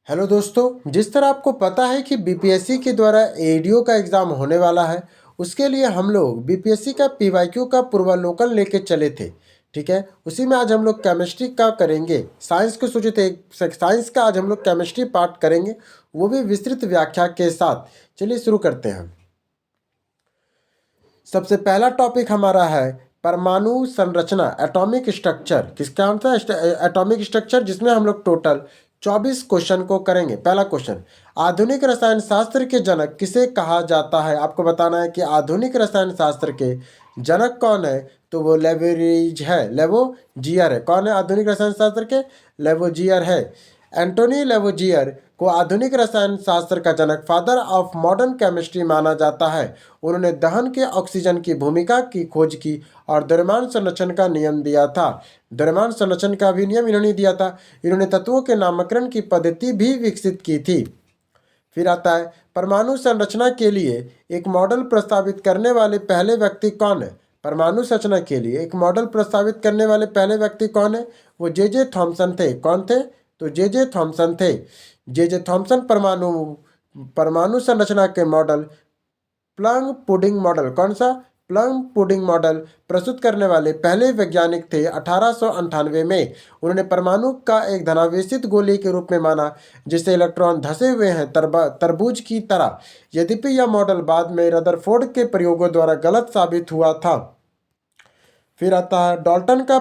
Hello दोस्तों, जिस तरह आपको पता है कि बीपीएससी के द्वारा एडीओ का एग्ज़ाम होने वाला है। उसके लिए हम लोग बीपीएससी का पीवाईक्यू का पूर्वावलोकन लेके चले थे। ठीक है, उसी में आज हम लोग केमिस्ट्री का करेंगे। साइंस को सोचे थे, साइंस का आज हम लोग केमिस्ट्री पार्ट करेंगे, वो भी विस्तृत व्याख्या के साथ। चलिए शुरू करते हैं। सबसे पहला टॉपिक हमारा है परमाणु संरचना, एटॉमिक स्ट्रक्चर। किसका आंसर है? एटॉमिक स्ट्रक्चर, जिसमें हम लोग टोटल 24 क्वेश्चन को करेंगे। पहला क्वेश्चन, आधुनिक रसायन शास्त्र के जनक किसे कहा जाता है? आपको बताना है कि आधुनिक रसायन शास्त्र के जनक कौन है। तो वो लेवोरिज है, लेवोजियर है। कौन है आधुनिक रसायन शास्त्र के? लेवोजियर है। एंटोनी लेवोजियर को आधुनिक रसायन शास्त्र का जनक, फादर ऑफ मॉडर्न केमिस्ट्री माना जाता है। उन्होंने दहन के ऑक्सीजन की भूमिका की खोज की और द्रव्यमान संरक्षण का नियम दिया था। द्रव्यमान संरक्षण का भी नियम इन्होंने दिया था। इन्होंने तत्वों के नामकरण की पद्धति भी विकसित की थी। फिर आता है परमाणु संरचना के लिए एक मॉडल प्रस्तावित करने वाले पहले व्यक्ति कौन है? परमाणु संरचना के लिए एक मॉडल प्रस्तावित करने वाले पहले व्यक्ति कौन है? वो जे थॉमसन थे। कौन थे? तो जे थॉमसन थे। जे थॉमसन परमाणु परमाणु संरचना के मॉडल, प्लम पुडिंग मॉडल, कौन सा? प्लम पुडिंग मॉडल प्रस्तुत करने वाले पहले वैज्ञानिक थे 1898 में। उन्होंने परमाणु का एक धनावेशित गोली के रूप में माना जिससे इलेक्ट्रॉन धसे हुए हैं तरबूज की तरह। यद्यपि यह मॉडल बाद में रदरफोर्ड के प्रयोगों द्वारा गलत साबित हुआ था। फिर आता है डाल्टन के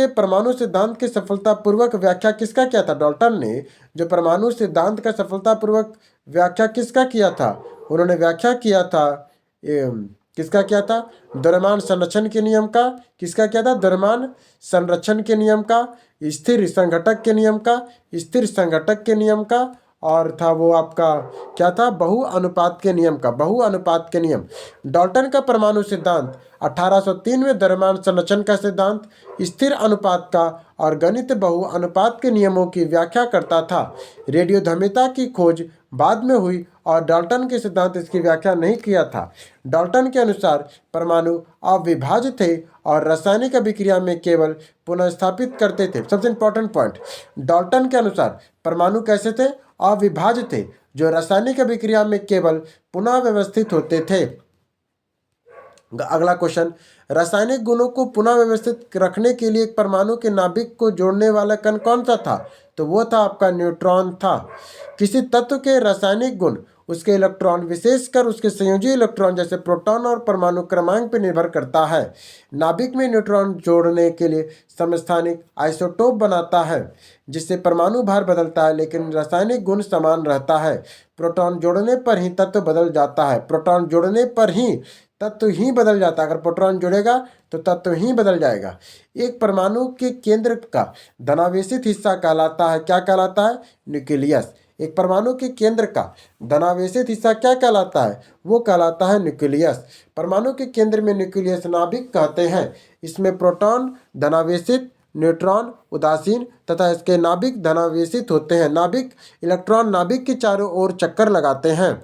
परमाणु सिद्धांत की सफलतापूर्वक व्याख्या किसका किया था? डाल्टन ने जो परमाणु सिद्धांत का सफलतापूर्वक व्याख्या किसका किया था? उन्होंने व्याख्या किया था किसका किया था? द्रव्यमान संरक्षण के नियम का। किसका किया था? द्रव्यमान संरक्षण के नियम का, स्थिर संघटक के नियम का, स्थिर संघटक के नियम का, और था वो आपका क्या था? बहु अनुपात के नियम का, बहु अनुपात के नियम। डाल्टन का परमाणु सिद्धांत 1803 में द्रव्यमान संरक्षण का सिद्धांत, स्थिर अनुपात का और गणित बहु अनुपात के नियमों की व्याख्या करता था। रेडियोधर्मिता की खोज बाद में हुई और डाल्टन के सिद्धांत इसकी व्याख्या नहीं किया था। डाल्टन के अनुसार परमाणु अविभाज्य थे और रासायनिक अभिक्रिया में केवल पुनर्स्थापित करते थे। सबसे इंपॉर्टेंट पॉइंट, डाल्टन के अनुसार परमाणु कैसे थे? अविभाज्य थे, जो रासायनिक अभिक्रिया में केवल पुनः व्यवस्थित होते थे। अगला क्वेश्चन, रासायनिक गुणों को पुनः व्यवस्थित रखने के लिए एक परमाणु के नाभिक को जोड़ने वाला कण कौन सा था? तो वो था आपका न्यूट्रॉन था। किसी तत्व के रासायनिक गुण उसके इलेक्ट्रॉन, विशेषकर उसके संयोजी इलेक्ट्रॉन जैसे प्रोटॉन और परमाणु क्रमांक पर निर्भर करता है। नाभिक में न्यूट्रॉन जोड़ने के लिए समस्थानिक आइसोटोप बनाता है जिससे परमाणु भार बदलता है लेकिन रासायनिक गुण समान रहता है। प्रोटॉन जोड़ने पर ही तत्व बदल जाता है। प्रोटॉन जोड़ने पर ही तत्व ही बदल जाता है। अगर प्रोटॉन जुड़ेगा तो तत्व ही बदल जाएगा। एक परमाणु के केंद्र का धनावेशित हिस्सा कहलाता है, क्या कहलाता है? न्यूक्लियस। एक परमाणु के केंद्र का धनावेशित हिस्सा क्या कहलाता है? वो कहलाता है न्यूक्लियस। परमाणु के केंद्र में न्यूक्लियस नाभिक कहते हैं। इसमें प्रोटॉन धनावेशित, न्यूट्रॉन उदासीन तथा इसके नाभिक धनावेशित होते हैं। नाभिक इलेक्ट्रॉन नाभिक के चारों ओर चक्कर लगाते हैं।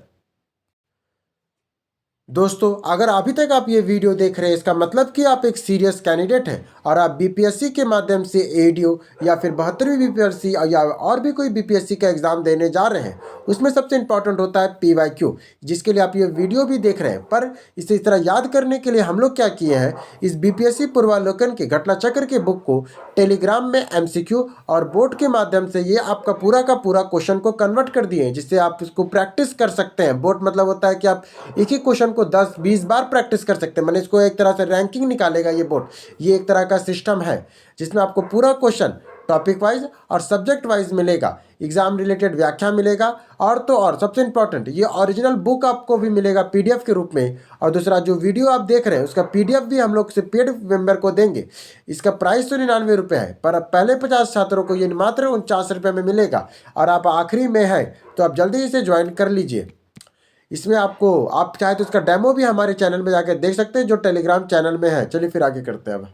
दोस्तों, अगर अभी तक आप ये वीडियो देख रहे हैं इसका मतलब कि आप एक सीरियस कैंडिडेट हैं और आप बीपीएससी के माध्यम से एडीओ या फिर 72वीं बीपीएससी या और भी कोई बीपीएससी का एग्जाम देने जा रहे हैं। उसमें सबसे इंपॉर्टेंट होता है पीवाईक्यू, जिसके लिए आप ये वीडियो भी देख रहे हैं। पर इसे इस तरह याद करने के लिए हम लोग क्या किए हैं, इस बीपीएससी पूर्वावलोकन के घटना चक्र के बुक को टेलीग्राम में एमसीक्यू और बोर्ड के माध्यम से ये आपका पूरा का पूरा क्वेश्चन को कन्वर्ट कर दिए हैं, जिससे आप इसको प्रैक्टिस कर सकते हैं। बोर्ड मतलब होता है कि आप एक ही क्वेश्चन को 10-20 बार प्रैक्टिस कर सकते हैं। मैंने इसको एक तरह से रैंकिंग निकालेगा ये बोर्ड। ये एक तरह का सिस्टम है जिसमें आपको पूरा क्वेश्चन टॉपिक वाइज और सब्जेक्ट वाइज मिलेगा, एग्जाम रिलेटेड व्याख्या मिलेगा, और तो और सबसे इंपॉर्टेंट ये ओरिजिनल बुक आपको भी मिलेगा पीडीएफ के रूप में। और दूसरा जो वीडियो आप देख रहे हैं उसका पीडीएफ भी हम लोग से पेड मेंबर को देंगे। इसका प्राइस तो 99 रुपये है, पर अब पहले 50 छात्रों को ये मात्र 49 रुपये में मिलेगा और आप आखिरी में हैं तो आप जल्दी से ज्वाइन कर लीजिए। इसमें आपको, आप चाहे तो इसका डेमो भी हमारे चैनल में जाकर देख सकते हैं जो टेलीग्राम चैनल में है। चलिए फिर आगे करते हैं। अब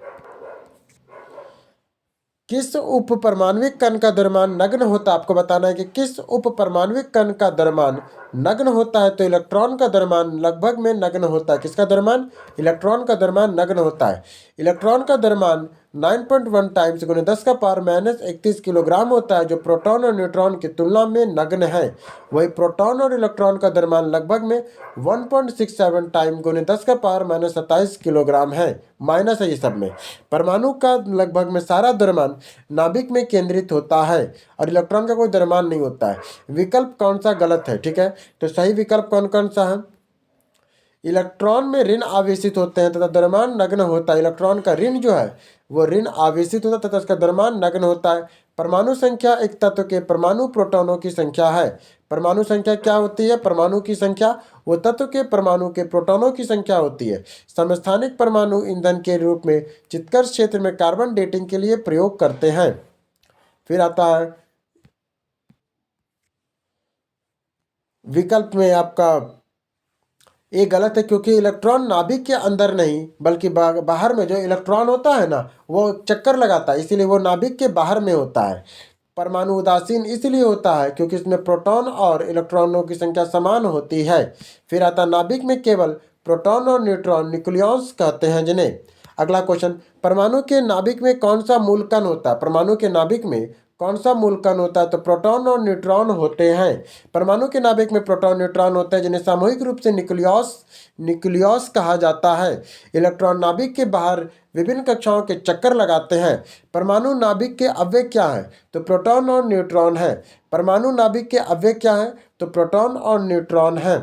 किस उप परमाणविक कण का द्रव्यमान नगण्य होता है? आपको बताना है कि किस उप परमाणविक कण का द्रव्यमान नग्न होता है तो इलेक्ट्रॉन का द्रव्यमान लगभग में नग्न होता है। किसका द्रव्यमान? इलेक्ट्रॉन का द्रव्यमान नग्न होता है। इलेक्ट्रॉन का द्रव्यमान 9.1 टाइम्स गुने 10⁻31 किलोग्राम होता है, जो प्रोटॉन और न्यूट्रॉन की तुलना में नग्न है। वही प्रोटॉन और इलेक्ट्रॉन का द्रव्यमान लगभग में 1.67 टाइम गुने 10⁻27 किलोग्राम है। माइनस है ये सब में। परमाणु का लगभग में सारा द्रव्यमान नाभिक में केंद्रित होता है और इलेक्ट्रॉन का कोई द्रव्यमान नहीं होता है। विकल्प कौन सा गलत है? ठीक है, तो सही विकल्प कौन कौन सा है? इलेक्ट्रॉन में ऋण आवेशित होते हैं तथा द्रव्यमान नग्न होता है। इलेक्ट्रॉन का ऋण जो है वो ऋण आवेशित होता है तथा उसका द्रव्यमान नग्न होता है। परमाणु संख्या एक तत्व के परमाणु प्रोटॉनों की संख्या है। परमाणु संख्या क्या होती है? परमाणु की संख्या वो तत्व के परमाणु के प्रोटॉनों की संख्या होती है। समस्थानिक परमाणु ईंधन के रूप में चित्कर्ष क्षेत्र में कार्बन डेटिंग के लिए प्रयोग करते हैं। फिर आता है विकल्प में आपका ये गलत है, क्योंकि इलेक्ट्रॉन नाभिक के अंदर नहीं बल्कि बाहर में जो इलेक्ट्रॉन होता है ना वो चक्कर लगाता है, इसीलिए वो नाभिक के बाहर में होता है। परमाणु उदासीन इसलिए होता है क्योंकि इसमें प्रोटॉन और इलेक्ट्रॉनों की संख्या समान होती है। फिर आता नाभिक में केवल प्रोटॉन और न्यूट्रॉन न्यूक्लियॉन्स कहते हैं जिन्हें। अगला क्वेश्चन, परमाणु के नाभिक में कौन सा मूलकण होता है? परमाणु के नाभिक में कौन सा मूलकण होता है? तो प्रोटॉन और न्यूट्रॉन होते हैं। परमाणु के नाभिक में प्रोटॉन न्यूट्रॉन होते हैं जिन्हें सामूहिक रूप से न्यूक्लियस कहा जाता है। इलेक्ट्रॉन नाभिक के बाहर विभिन्न कक्षाओं के चक्कर लगाते हैं। परमाणु नाभिक के अवयव क्या है? तो प्रोटॉन और न्यूट्रॉन है। परमाणु नाभिक के अवयव क्या है? तो प्रोटॉन और न्यूट्रॉन है।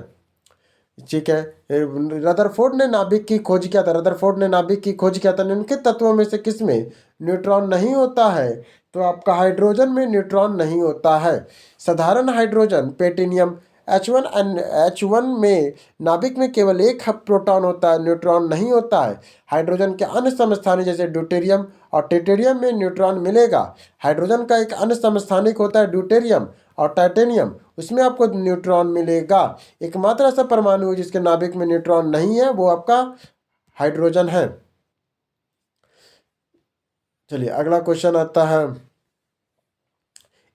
ठीक है, रदरफोर्ड ने नाभिक की खोज किया था। रदरफोर्ड ने नाभिक की खोज किया था। निम्नलिखित तत्वों में से किसमें न्यूट्रॉन नहीं होता है? तो आपका हाइड्रोजन में न्यूट्रॉन नहीं होता है। साधारण हाइड्रोजन प्लेटिनियम H1 में नाभिक में केवल एक प्रोटॉन होता है, न्यूट्रॉन नहीं होता है। हाइड्रोजन के अन्य समस्थानिक जैसे ड्यूटेरियम और ट्रिटियम में न्यूट्रॉन मिलेगा। हाइड्रोजन का एक अन्य समस्थानिक होता है ड्यूटेरियम और टाइटेनियम, उसमें आपको न्यूट्रॉन मिलेगा। एकमात्र ऐसा परमाणु जिसके नाभिक में न्यूट्रॉन नहीं है वो आपका हाइड्रोजन है। चलिए अगला क्वेश्चन आता है,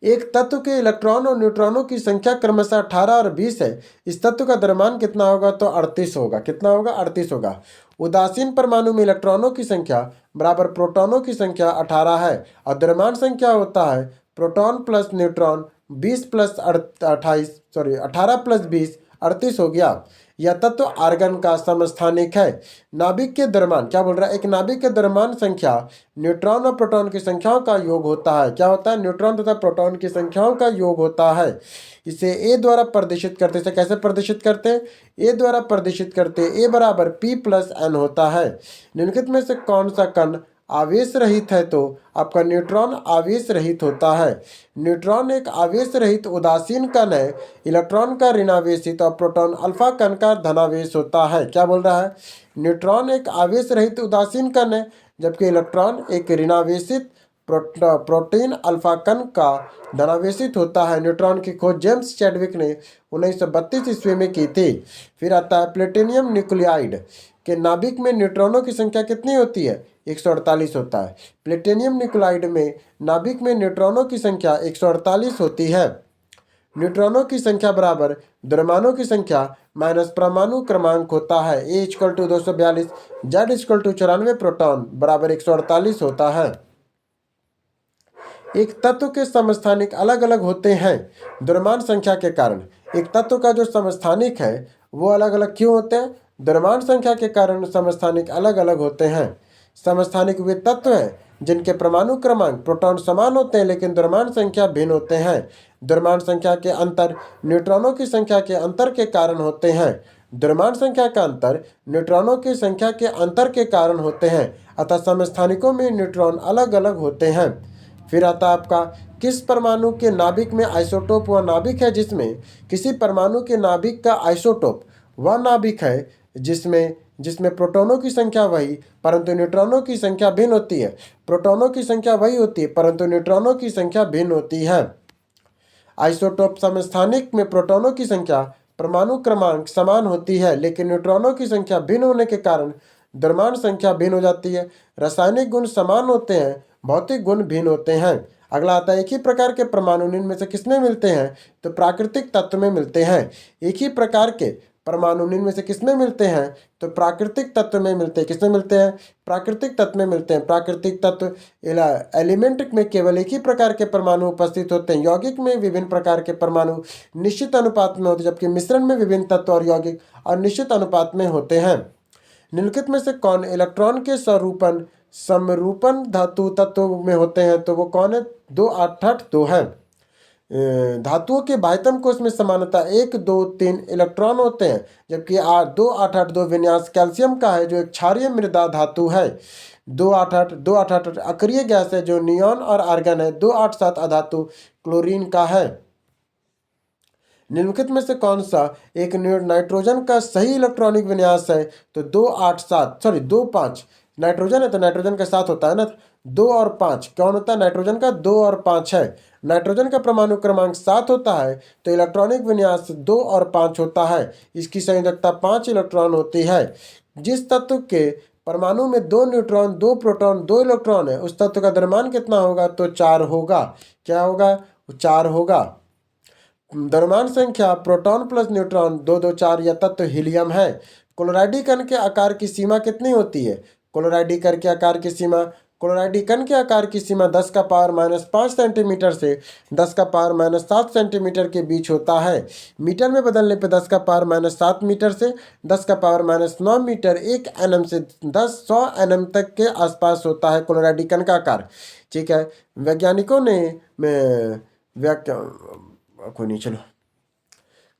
एक तत्व के इलेक्ट्रॉन और न्यूट्रॉनों की संख्या क्रमशः 18 और 20 है। इस तत्व का द्रव्यमान कितना होगा? तो 38 होगा। कितना होगा? 38 होगा। उदासीन परमाणु में इलेक्ट्रॉनों की संख्या बराबर प्रोटॉनों की संख्या 18 है और द्रव्यमान संख्या होता है proton plus neutron 20 plus 18 plus 20 38 हो गया। यह तत्व आर्गन का समस्थानिक है। नाभिक के द्रव्यमान क्या बोल रहा है? एक नाभिक के द्रव्यमान संख्या न्यूट्रॉन और प्रोटॉन की संख्याओं का योग होता है। क्या होता है? न्यूट्रॉन तथा प्रोटॉन की संख्याओं का योग होता है। इसे ए द्वारा प्रदर्शित करते हैं। कैसे प्रदर्शित करते हैं? ए द्वारा प्रदर्शित करते हैं। ए बराबर P प्लस N होता है। निम्नलिखित में से कौन सा कण आवेश रहित है? तो आपका न्यूट्रॉन आवेश रहित होता है। न्यूट्रॉन एक आवेश रहित उदासीन कण है। इलेक्ट्रॉन का ऋणावेशित और प्रोटॉन अल्फा कण का धनावेश होता है। क्या बोल रहा है? न्यूट्रॉन एक आवेश रहित उदासीन कण है जबकि इलेक्ट्रॉन एक ऋणावेशित प्रोटीन अल्फा कण का धनावेशित होता है। न्यूट्रॉन की खोज जेम्स चैडविक ने 1932 ईस्वी में की थी। फिर आता है प्लेटिनियम न्यूक्लियाइड के नाभिक में न्यूट्रॉनों की संख्या कितनी होती है? 148 होता है। प्लेटिनियम न्यूक्लाइड में नाभिक में न्यूट्रॉनों की संख्या 148 होती है। न्यूट्रॉनों की संख्या बराबर द्रव्यमानों की संख्या माइनस परमाणु क्रमांक होता है। A = 242, Z = 94 प्रोटॉन बराबर 148 होता है। एक तत्व के समस्थानिक अलग अलग होते हैं द्रव्यमान संख्या के कारण। एक तत्व का जो समस्थानिक है वो अलग अलग क्यों होते हैं? द्रव्यमान संख्या के कारण समस्थानिक अलग अलग होते हैं। समस्थानिक वे तत्व हैं जिनके परमाणु क्रमांक प्रोटॉन समान होते हैं लेकिन द्रव्यमान संख्या भिन्न होते हैं। द्रव्यमान संख्या के अंतर न्यूट्रॉनों की संख्या के अंतर के कारण होते हैं। द्रव्यमान संख्या का अंतर न्यूट्रॉनों की संख्या के अंतर के कारण होते हैं, अतः समस्थानिकों में न्यूट्रॉन अलग अलग होते हैं। फिर आता आपका किस परमाणु के नाभिक में आइसोटोप वह नाभिक है जिसमें किसी परमाणु के नाभिक का आइसोटोप वह नाभिक है जिसमें प्रोटॉनों की संख्या वही परंतु न्यूट्रॉनों की संख्या भिन्न होती है। प्रोटॉनों की संख्या वही होती है परंतु न्यूट्रॉनों की संख्या भिन्न होती है। आइसोटोप समस्थानिक में प्रोटॉनों की संख्या परमाणु क्रमांक समान होती है लेकिन न्यूट्रॉनों की संख्या भिन्न होने के कारण द्रव्यमान संख्या भिन्न हो जाती है। रासायनिक गुण समान होते हैं, भौतिक गुण भिन्न होते हैं। अगला आता है एक ही प्रकार के परमाणु निम्न में से किसमें मिलते हैं? तो प्राकृतिक तत्व में मिलते हैं। एक ही प्रकार के परमाणु निम्न में से किसमें मिलते हैं? तो प्राकृतिक तत्व में मिलते हैं। किसमें मिलते हैं? प्राकृतिक तत्व में मिलते हैं। प्राकृतिक तत्व एलिमेंट में केवल एक ही प्रकार के परमाणु उपस्थित होते हैं। यौगिक में विभिन्न प्रकार के परमाणु निश्चित अनुपात में होते हैं, जबकि मिश्रण में विभिन्न तत्व और यौगिक और निश्चित अनुपात में होते हैं। निम्नलिखित में से कौन इलेक्ट्रॉन के समरूपन धातु तत्व में होते हैं? तो वो कौन है? 288 है। धातुओं के बाह्यतम कोश में सामान्यतः 1, 2, 3 इलेक्ट्रॉन होते हैं, जबकि 2882 विन्यास कैल्शियम का है जो एक क्षारीय मृदा धातु है। 288 अक्रिय गैस है जो नियॉन और आर्गन है। 287 अधातु क्लोरीन का है। निम्नलिखित में से कौन सा एक नाइट्रोजन का सही इलेक्ट्रॉनिक विन्यास है? तो 25 नाइट्रोजन है तो नाइट्रोजन के साथ होता है ना। 2 और 5 कौन होता है? नाइट्रोजन का 2 और 5 है। नाइट्रोजन का परमाणु क्रमांक 7 होता है तो इलेक्ट्रॉनिक विन्यास 2 और 5 होता है। इसकी संयोजकता 5 इलेक्ट्रॉन होती है। जिस तत्व के परमाणु में 2 न्यूट्रॉन, 2 प्रोटॉन, 2 इलेक्ट्रॉन है उस तत्व का द्रव्यमान कितना होगा? तो 4 होगा। क्या होगा? 4 होगा। द्रव्यमान संख्या प्रोटॉन प्लस न्यूट्रॉन 2, 2, 4 यह तत्व हीलियम है। क्लोराइडी कण के आकार की सीमा कितनी होती है? क्लोराइडी कण के आकार की सीमा 10 का पावर -5 सेंटीमीटर से 10 का पावर -7 सेंटीमीटर के बीच होता है। मीटर में बदलने पर 10 का पावर -7 मीटर से 10 का पावर -9 मीटर 1 nm से 100 nm तक के आसपास होता है क्लोराइडी कण का आकार। ठीक है, वैज्ञानिकों ने कोई नहीं, चलो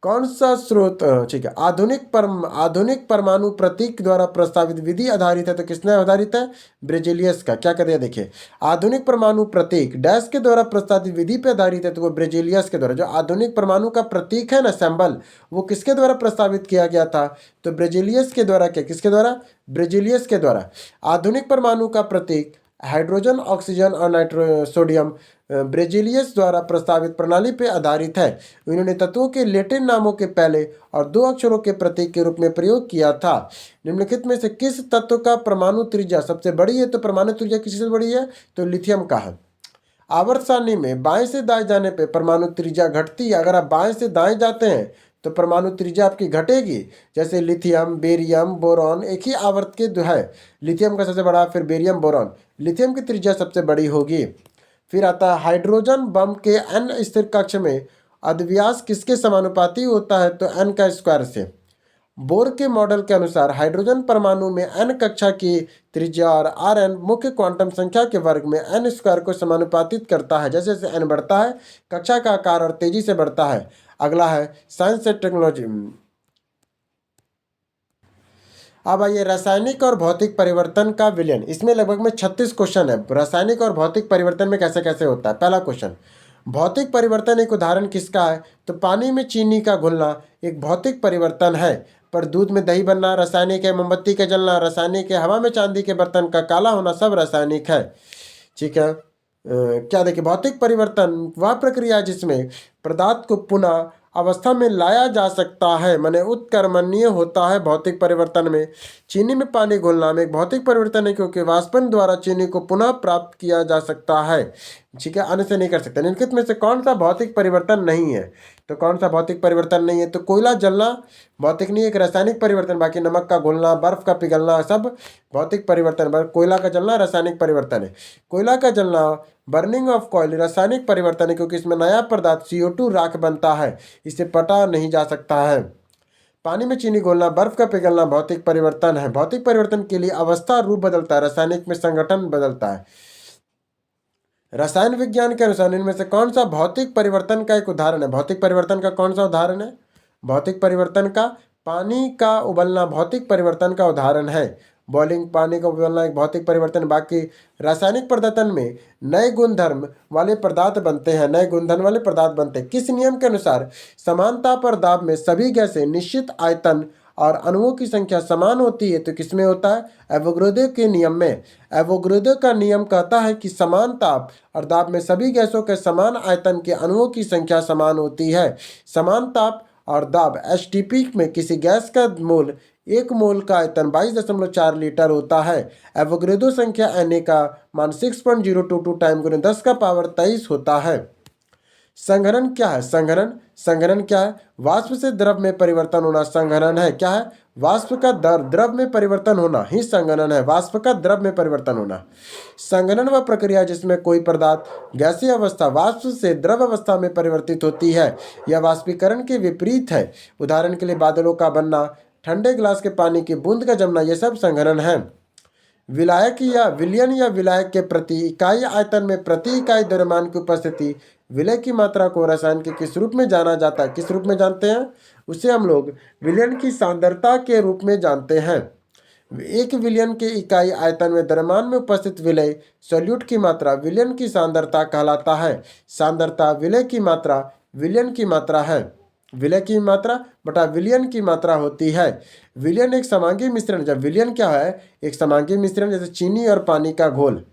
कौन सा स्रोत ठीक है आधुनिक परमाणु प्रतीक द्वारा प्रस्तावित विधि आधारित है? तो किसने आधारित है? ब्रेजेलियस का। क्या कर दिया देखिए, आधुनिक परमाणु प्रतीक डैश के द्वारा प्रस्तावित विधि पे आधारित है तो वो ब्रेजेलियस के द्वारा। जो आधुनिक परमाणु का प्रतीक है ना, सिंबल, वो किसके द्वारा प्रस्तावित किया गया था? तो ब्रेजेलियस के द्वारा। क्या किसके द्वारा? ब्रेजेलियस के द्वारा। आधुनिक परमाणु का प्रतीक हाइड्रोजन, ऑक्सीजन और सोडियम ब्रेजेलियस द्वारा प्रस्तावित प्रणाली पर आधारित है। उन्होंने तत्वों के लैटिन नामों के पहले और 2 अक्षरों के प्रतीक के रूप में प्रयोग किया था। निम्नलिखित में से किस तत्व का परमाणु त्रिज्या सबसे बड़ी है? तो परमाणु त्रिज्या किससे बड़ी है? तो लिथियम का है। आवर्त सारणी में बाएं से दाएं जाने पर परमाणु त्रिज्या घटती है। अगर आप बाएं से दाएं जाते हैं तो परमाणु त्रिज्या आपकी घटेगी। जैसे लिथियम, बेरियम, बोरॉन एक ही आवर्त के है। लिथियम का सबसे बड़ा, फिर बेरियम, बोरॉन। लिथियम की त्रिज्या सबसे बड़ी होगी। फिर आता है हाइड्रोजन बम के n स्थिर कक्ष में अद्व्यास किसके समानुपाती होता है? तो n का स्क्वायर से। बोर के मॉडल के अनुसार हाइड्रोजन परमाणु में n कक्षा की त्रिज्या और Rn मुख्य क्वांटम संख्या के वर्ग में n स्क्वायर को समानुपातित करता है। जैसे जैसे n बढ़ता है कक्षा का आकार और तेजी से बढ़ता है। अगला है साइंस एंड टेक्नोलॉजी। अब आइए रासायनिक और भौतिक परिवर्तन का विलयन। इसमें लगभग में 36 क्वेश्चन है। रासायनिक और भौतिक परिवर्तन में कैसे कैसे होता है। पहला क्वेश्चन, भौतिक परिवर्तन एक उदाहरण किसका है? तो पानी में चीनी का घुलना एक भौतिक परिवर्तन है। पर दूध में दही बनना रासायनिक है। मोमबत्ती का जलना रासायनिक है। हवा में चांदी के बर्तन का काला होना सब रासायनिक है। ठीक है, क्या देखिए, भौतिक परिवर्तन वह प्रक्रिया है जिसमें पदार्थ को पुनः अवस्था में लाया जा सकता है, माने उत्कर्मणीय होता है। भौतिक परिवर्तन में चीनी में पानी घुलना में एक भौतिक परिवर्तन है, क्योंकि वाष्पन द्वारा चीनी को पुनः प्राप्त किया जा सकता है। ठीक है, अन्य से नहीं कर सकते। निम्नलिखित में से कौन सा भौतिक परिवर्तन नहीं है? तो कौन सा भौतिक परिवर्तन नहीं है? तो कोयला जलना भौतिक नहीं है, एक रासायनिक परिवर्तन। बाकी नमक का घुलना, बर्फ का पिघलना सब भौतिक परिवर्तन। कोयला का जलना रासायनिक परिवर्तन है। कोयला का जलना बर्निंग ऑफ कॉयल रासायनिक परिवर्तन है, क्योंकि इसमें नया पदार्थ CO2 राख बनता है, इसे पटा नहीं जा सकता है। पानी में चीनी घोलना, बर्फ का पिघलना भौतिक परिवर्तन है। भौतिक परिवर्तन के लिए अवस्था रूप बदलता है, रासायनिक में संगठन बदलता है। रसायन विज्ञान के अनुसार इनमें से कौन सा भौतिक परिवर्तन का एक उदाहरण है? भौतिक परिवर्तन का कौन सा उदाहरण है? भौतिक परिवर्तन का पानी का उबलना भौतिक परिवर्तन का उदाहरण है। बॉइलिंग, पानी का उबलना एक भौतिक परिवर्तन। बाकी रासायनिक परिवर्तन में नए गुणधर्म वाले पदार्थ बनते हैं, नए गुणधर्म वाले पदार्थ बनते हैं। किस नियम के अनुसार समान ताप और दाब में सभी गैसें निश्चित आयतन और अणुओं की संख्या समान होती है? तो किसमें होता है? एवोगाड्रो के नियम में। एवोगाड्रो का नियम कहता है कि समान ताप और दाब में सभी गैसों के समान आयतन के अणुओं की संख्या समान होती है। समान ताप और दाब HTP में किसी गैस का मोल एक मोल का आयतन 22.4 लीटर होता है। एवोग्रेडो संख्या Na का मान 6.022 टाइम गुने 10 का पावर 23 होता है। संघनन क्या है? संघनन क्या है? वाष्प से द्रव में परिवर्तन होना संघनन है। क्या है? वाष्प का द्रव में परिवर्तन होना ही संघनन है। वाष्प का द्रव में परिवर्तन होना। संघनन वह प्रक्रिया जिसमें कोई पदार्थ गैसीय अवस्था वाष्प से द्रव अवस्था में परिवर्तित होती है। यह वाष्पीकरण के विपरीत है। उदाहरण के लिए बादलों का बनना, ठंडे गिलास के पानी की बूंद का जमना, यह सब संघनन है। विलायक या विलयन या विलायक के प्रति इकाई आयतन में प्रति इकाई द्रव्यमान की उपस्थिति विलय की मात्रा को रसायन के किस रूप में जाना जाता है? किस रूप में जानते हैं? उसे हम लोग विलयन की सांद्रता के रूप में जानते हैं। एक विलयन के इकाई आयतन में द्रव्यमान में उपस्थित विलय सॉल्यूट की मात्रा विलयन की सांद्रता कहलाता है। सांद्रता विलय की मात्रा विलयन की मात्रा है। विलय की मात्रा बटा विलयन की मात्रा होती है। विलयन एक समांगी मिश्रण, जब विलयन क्या है? एक समांगी मिश्रण, जैसे चीनी और पानी का घोल।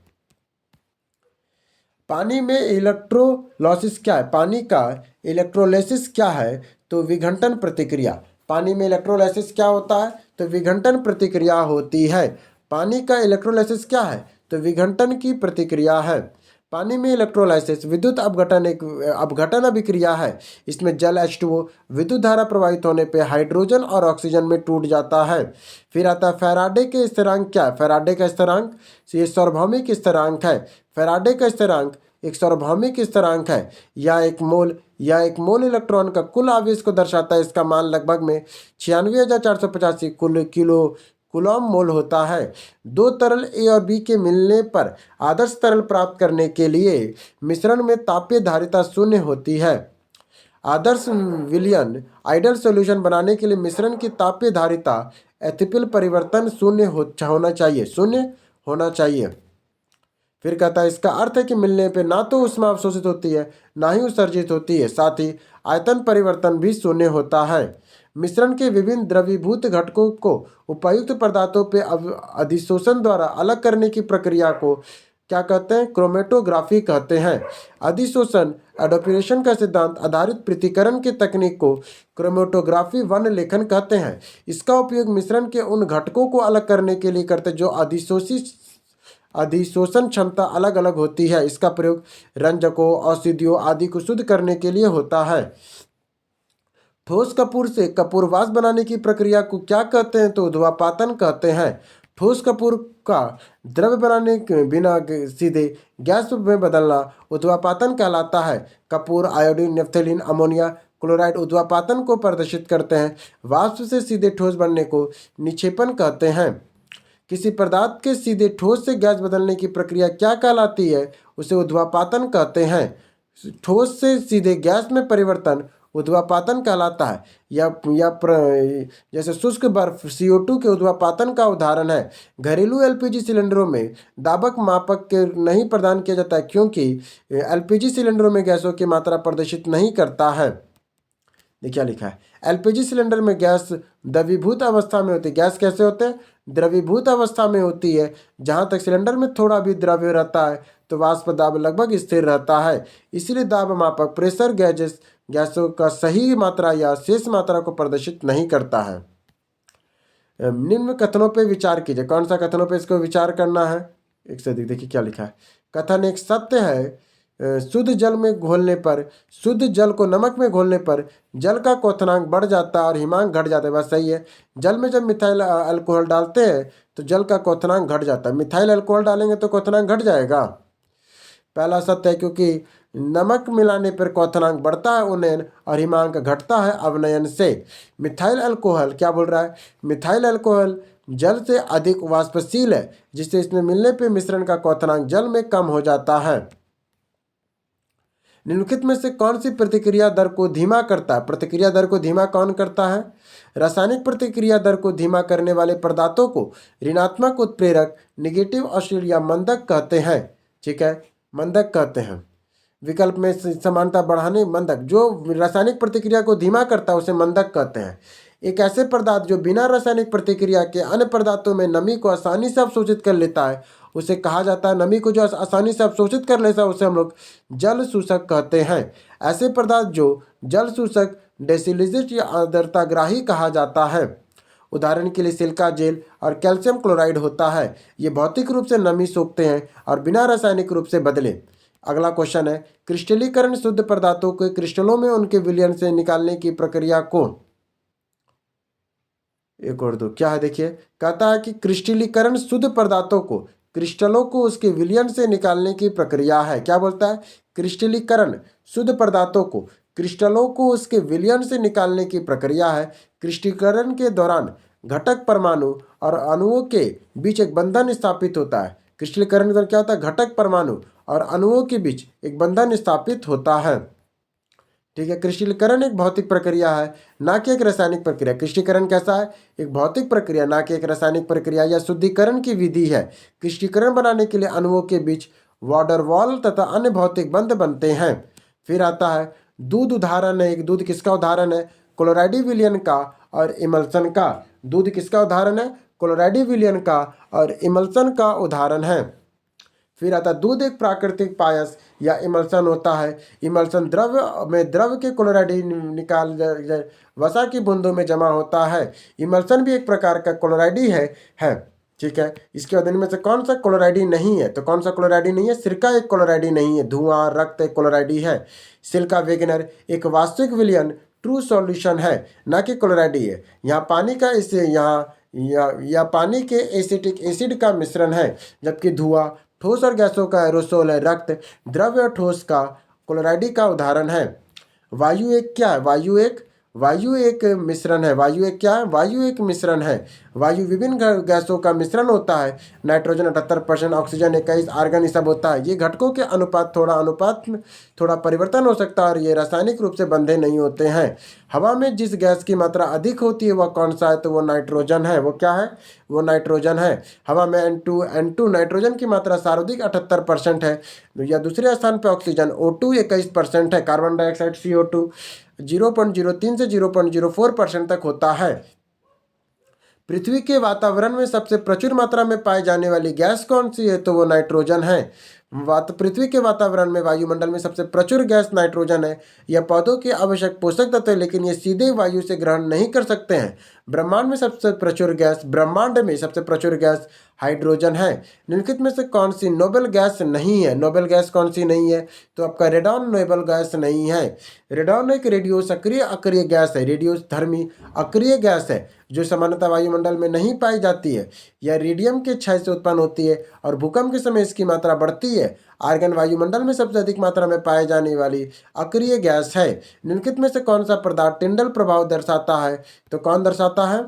पानी में इलेक्ट्रोलॉसिस क्या है? पानी का इलेक्ट्रोलिसिस क्या है? तो विघटन प्रतिक्रिया। पानी में इलेक्ट्रोलाइसिस क्या होता है? तो विघटन प्रतिक्रिया होती है। पानी का इलेक्ट्रोलाइसिस क्या है? तो विघटन की प्रतिक्रिया है। पानी में इलेक्ट्रोलाइसिस विद्युत अपघटन एक अपघटन अभिक्रिया है। इसमें जल H2O विद्युत धारा प्रवाहित होने पे हाइड्रोजन और ऑक्सीजन में टूट जाता है। फिर आता है फैराडे के स्थिरांक। क्या है फैराडे का स्थिरांक? ये सार्वभौमिक स्थिरांक है। फैराडे का स्थिरांक एक सार्वभौमिक स्थिरांक है। या एक मोल इलेक्ट्रॉन का कुल आवेश को दर्शाता है। इसका मान लगभग में 96,485 कूलम मोल होता है। दो तरल ए और बी के मिलने पर आदर्श तरल प्राप्त करने के लिए मिश्रण में तापीय धारिता शून्य होती है। आदर्श विलयन आइडियल सॉल्यूशन बनाने के लिए मिश्रण की तापीय धारिता एथिपिल परिवर्तन शून्य होना चाहिए। फिर कहता है इसका अर्थ है कि मिलने पे ना तो ऊष्मा अवशोषित होती है ना ही उत्सर्जित होती है, साथ ही आयतन परिवर्तन भी शून्य होता है। मिश्रण के विभिन्न द्रवीभूत घटकों को उपयुक्त पदार्थों पे अधिशोषण द्वारा अलग करने की प्रक्रिया को क्या कहते हैं? क्रोमेटोग्राफी कहते हैं। अधिशोषण एडोप्टेशन का सिद्धांत आधारित पृथक्करण की तकनीक को क्रोमेटोग्राफी वर्ण लेखन कहते हैं। इसका उपयोग मिश्रण के उन घटकों को अलग करने के लिए करते हैं जो अधिशोषण क्षमता अलग अलग होती है। इसका प्रयोग रंजकों, औषधियों आदि को शुद्ध करने के लिए होता है। ठोस कपूर से कपूरवास बनाने की प्रक्रिया को क्या कहते हैं? तो ऊर्ध्वापातन कहते हैं। ठोस कपूर का द्रव्य बनाने के बिना सीधे गैस में बदलना ऊर्ध्वापातन कहलाता है। कपूर, आयोडीन, नेफ्थलीन, अमोनिया, क्लोराइड ऊर्ध्वापातन को प्रदर्शित करते हैं। वाष्प से सीधे ठोस बनने को निक्षेपण कहते हैं। किसी पदार्थ के सीधे ठोस से गैस बदलने की प्रक्रिया क्या कहलाती है? उसे ऊर्ध्वापातन कहते हैं। ठोस से सीधे गैस में परिवर्तन ऊर्ध्वापातन कहलाता है। जैसे शुष्क बर्फ CO2 के ऊर्ध्वापातन का उदाहरण है। घरेलू LPG सिलेंडरों में दाबक मापक के नहीं प्रदान किया जाता है क्योंकि LPG सिलेंडरों में गैसों की मात्रा प्रदर्शित नहीं करता है। क्या लिखा है? LPG सिलेंडर में गैस द्रवीभूत अवस्था में होती है। गैस कैसे होते हैं? द्रवीभूत अवस्था में होती है। जहाँ तक सिलेंडर में थोड़ा भी द्रव्य रहता है तो वाष्प दाब लगभग स्थिर रहता है। इसलिए दाब मापक प्रेशर गैसों का सही मात्रा या शेष मात्रा को प्रदर्शित नहीं करता है। निम्न कथनों पर विचार कीजिए। कौन सा कथनों पर इसको विचार करना है? एक से अधिक। देखिए क्या लिखा है। कथन एक सत्य है। शुद्ध जल को नमक में घोलने पर जल का क्वथनांक बढ़ जाता है और हिमांक घट जाता है। बात सही है। जल में जब मिथाइल अल्कोहल डालते हैं तो जल का क्वथनांक घट जाता है। मिथाइल अल्कोहल डालेंगे तो क्वथनांक घट जाएगा। पहला सत्य है क्योंकि नमक मिलाने पर क्वथनांक बढ़ता है उन्नयन और हिमांक घटता है अवनयन से। मिथाइल अल्कोहल क्या बोल रहा है? मिथाइल अल्कोहल जल से अधिक वाष्पशील है जिससे इसमें मिलने पर मिश्रण का क्वथनांक जल में कम हो जाता है। निम्नलिखित में से कौन सी प्रतिक्रिया दर को धीमा करता है? प्रतिक्रिया दर को धीमा कौन करता है? रासायनिक प्रतिक्रिया दर को धीमा करने वाले पदार्थों को ऋणात्मक उत्प्रेरक नेगेटिव अशील या मंदक कहते हैं। ठीक है, मंदक कहते हैं। विकल्प में समानता बढ़ाने मंदक, जो रासायनिक प्रतिक्रिया को धीमा करता है उसे मंदक कहते हैं। एक ऐसे पदार्थ जो बिना रासायनिक प्रतिक्रिया के अन्य पदार्थों में नमी को आसानी से अवशोषित कर लेता है उसे कहा जाता है। नमी को जो आसानी से अवशोषित कर लेता है उसे हम लोग जल शोषक कहते हैं। ऐसे पदार्थ जो जल शोषक डेसिलिजिट या आर्द्रताग्राही कहा जाता है। उदाहरण के लिए सिलिका जेल और कैल्शियम क्लोराइड होता है। ये भौतिक रूप से नमी सोखते हैं और बिना रासायनिक रूप से बदले। अगला क्वेश्चन है, क्रिस्टलीकरण शुद्ध पदार्थों के क्रिस्टलों में उनके विलयन से निकालने की प्रक्रिया को, एक और दो क्या है देखिए, कहता है कि क्रिस्टलीकरण शुद्ध पदार्थों को क्रिस्टलों को उसके विलयन से निकालने की प्रक्रिया है। क्या बोलता है? क्रिस्टलीकरण शुद्ध पदार्थों को क्रिस्टलों को उसके विलयन से निकालने की प्रक्रिया है। क्रिस्टलीकरण के दौरान घटक परमाणु और अणुओं के बीच एक बंधन स्थापित होता है। क्रिस्टलीकरण के दौरान क्या होता है? घटक परमाणु और अणुओं के बीच एक बंधन स्थापित होता है। ठीक है, क्रिस्टलीकरण एक भौतिक प्रक्रिया है, ना कि एक रासायनिक प्रक्रिया। क्रिस्टलीकरण कैसा है? एक भौतिक प्रक्रिया, ना कि एक रासायनिक प्रक्रिया या शुद्धिकरण की विधि है। क्रिस्टलीकरण बनाने के लिए अणुओं के बीच वाटर वॉल तथा अन्य भौतिक बंध बनते हैं। फिर आता है दूध। उदाहरण है, एक दूध किसका उदाहरण है? क्लोराइडी विलयन का और इमल्सन का। दूध किसका उदाहरण है? क्लोराइडी विलयन का और इमल्सन का उदाहरण है। फिर आता दूध एक प्राकृतिक पायस या इमल्सन होता है। इमल्सन द्रव के क्लोराइड निकाल वसा की बूंदों में जमा होता है। इमल्सन भी एक प्रकार का क्लोराइडी है। ठीक है, इसके अध्ययन में से कौन सा क्लोराइडी नहीं है? तो कौन सा क्लोराइडी नहीं है? सिरका एक क्लोराइडी नहीं है। धुआं, रक्त एक क्लोराइडी है। सिलिका वेगनर एक वास्तविक विलयन ट्रू सॉल्यूशन है, ना कि क्लोराइडी है। यहाँ पानी का इसे या पानी के एसिटिक एसिड का मिश्रण है, जबकि धुआं ठोस और गैसों का एरोसोल है। रक्त द्रव्य और ठोस का क्लोराइडी का उदाहरण है। वायु एक क्या है? वायु एक मिश्रण है। वायु एक क्या है? वायु एक मिश्रण है। वायु विभिन्न गैसों का मिश्रण होता है। नाइट्रोजन 78%, ऑक्सीजन 21, आर्गन ये सब होता है। ये घटकों के अनुपात में थोड़ा परिवर्तन हो सकता है और ये रासायनिक रूप से बंधे नहीं होते हैं। हवा में जिस गैस की मात्रा अधिक होती है वह कौन सा है? तो वो नाइट्रोजन है। वो क्या है? वो नाइट्रोजन है। हवा में N2 नाइट्रोजन की मात्रा सर्वाधिक 78% है। या दूसरे स्थान पर ऑक्सीजन O2 21% है। कार्बन डाइऑक्साइड CO2 0.03 से 0.04% तक होता है। पृथ्वी के वातावरण में सबसे प्रचुर मात्रा में पाई जाने वाली गैस कौन सी है? तो वो नाइट्रोजन है। पृथ्वी के वातावरण में वायुमंडल में सबसे प्रचुर गैस नाइट्रोजन है। यह पौधों के आवश्यक पोषक तत्व है, लेकिन ये सीधे वायु से ग्रहण नहीं कर सकते हैं। ब्रह्मांड में सबसे प्रचुर गैस हाइड्रोजन है। निम्नलिखित में से कौन सी नोबेल गैस नहीं है? नोबेल गैस कौन सी नहीं है? तो आपका रेडॉन नोबेल गैस नहीं है। रेडॉन एक रेडियो सक्रिय अक्रिय गैस है। रेडियोधर्मी अक्रिय गैस है जो सामान्यतः वायुमंडल में नहीं पाई जाती है। यह रेडियम के क्षय से उत्पन्न होती है और भूकंप के समय इसकी मात्रा बढ़ती है। आर्गन वायुमंडल में सबसे अधिक मात्रा में पाए जाने वाली अक्रिय गैस है। निम्नलिखित में से कौन सा पदार्थ टिंडल प्रभाव दर्शाता है? तो कौन दर्शाता है?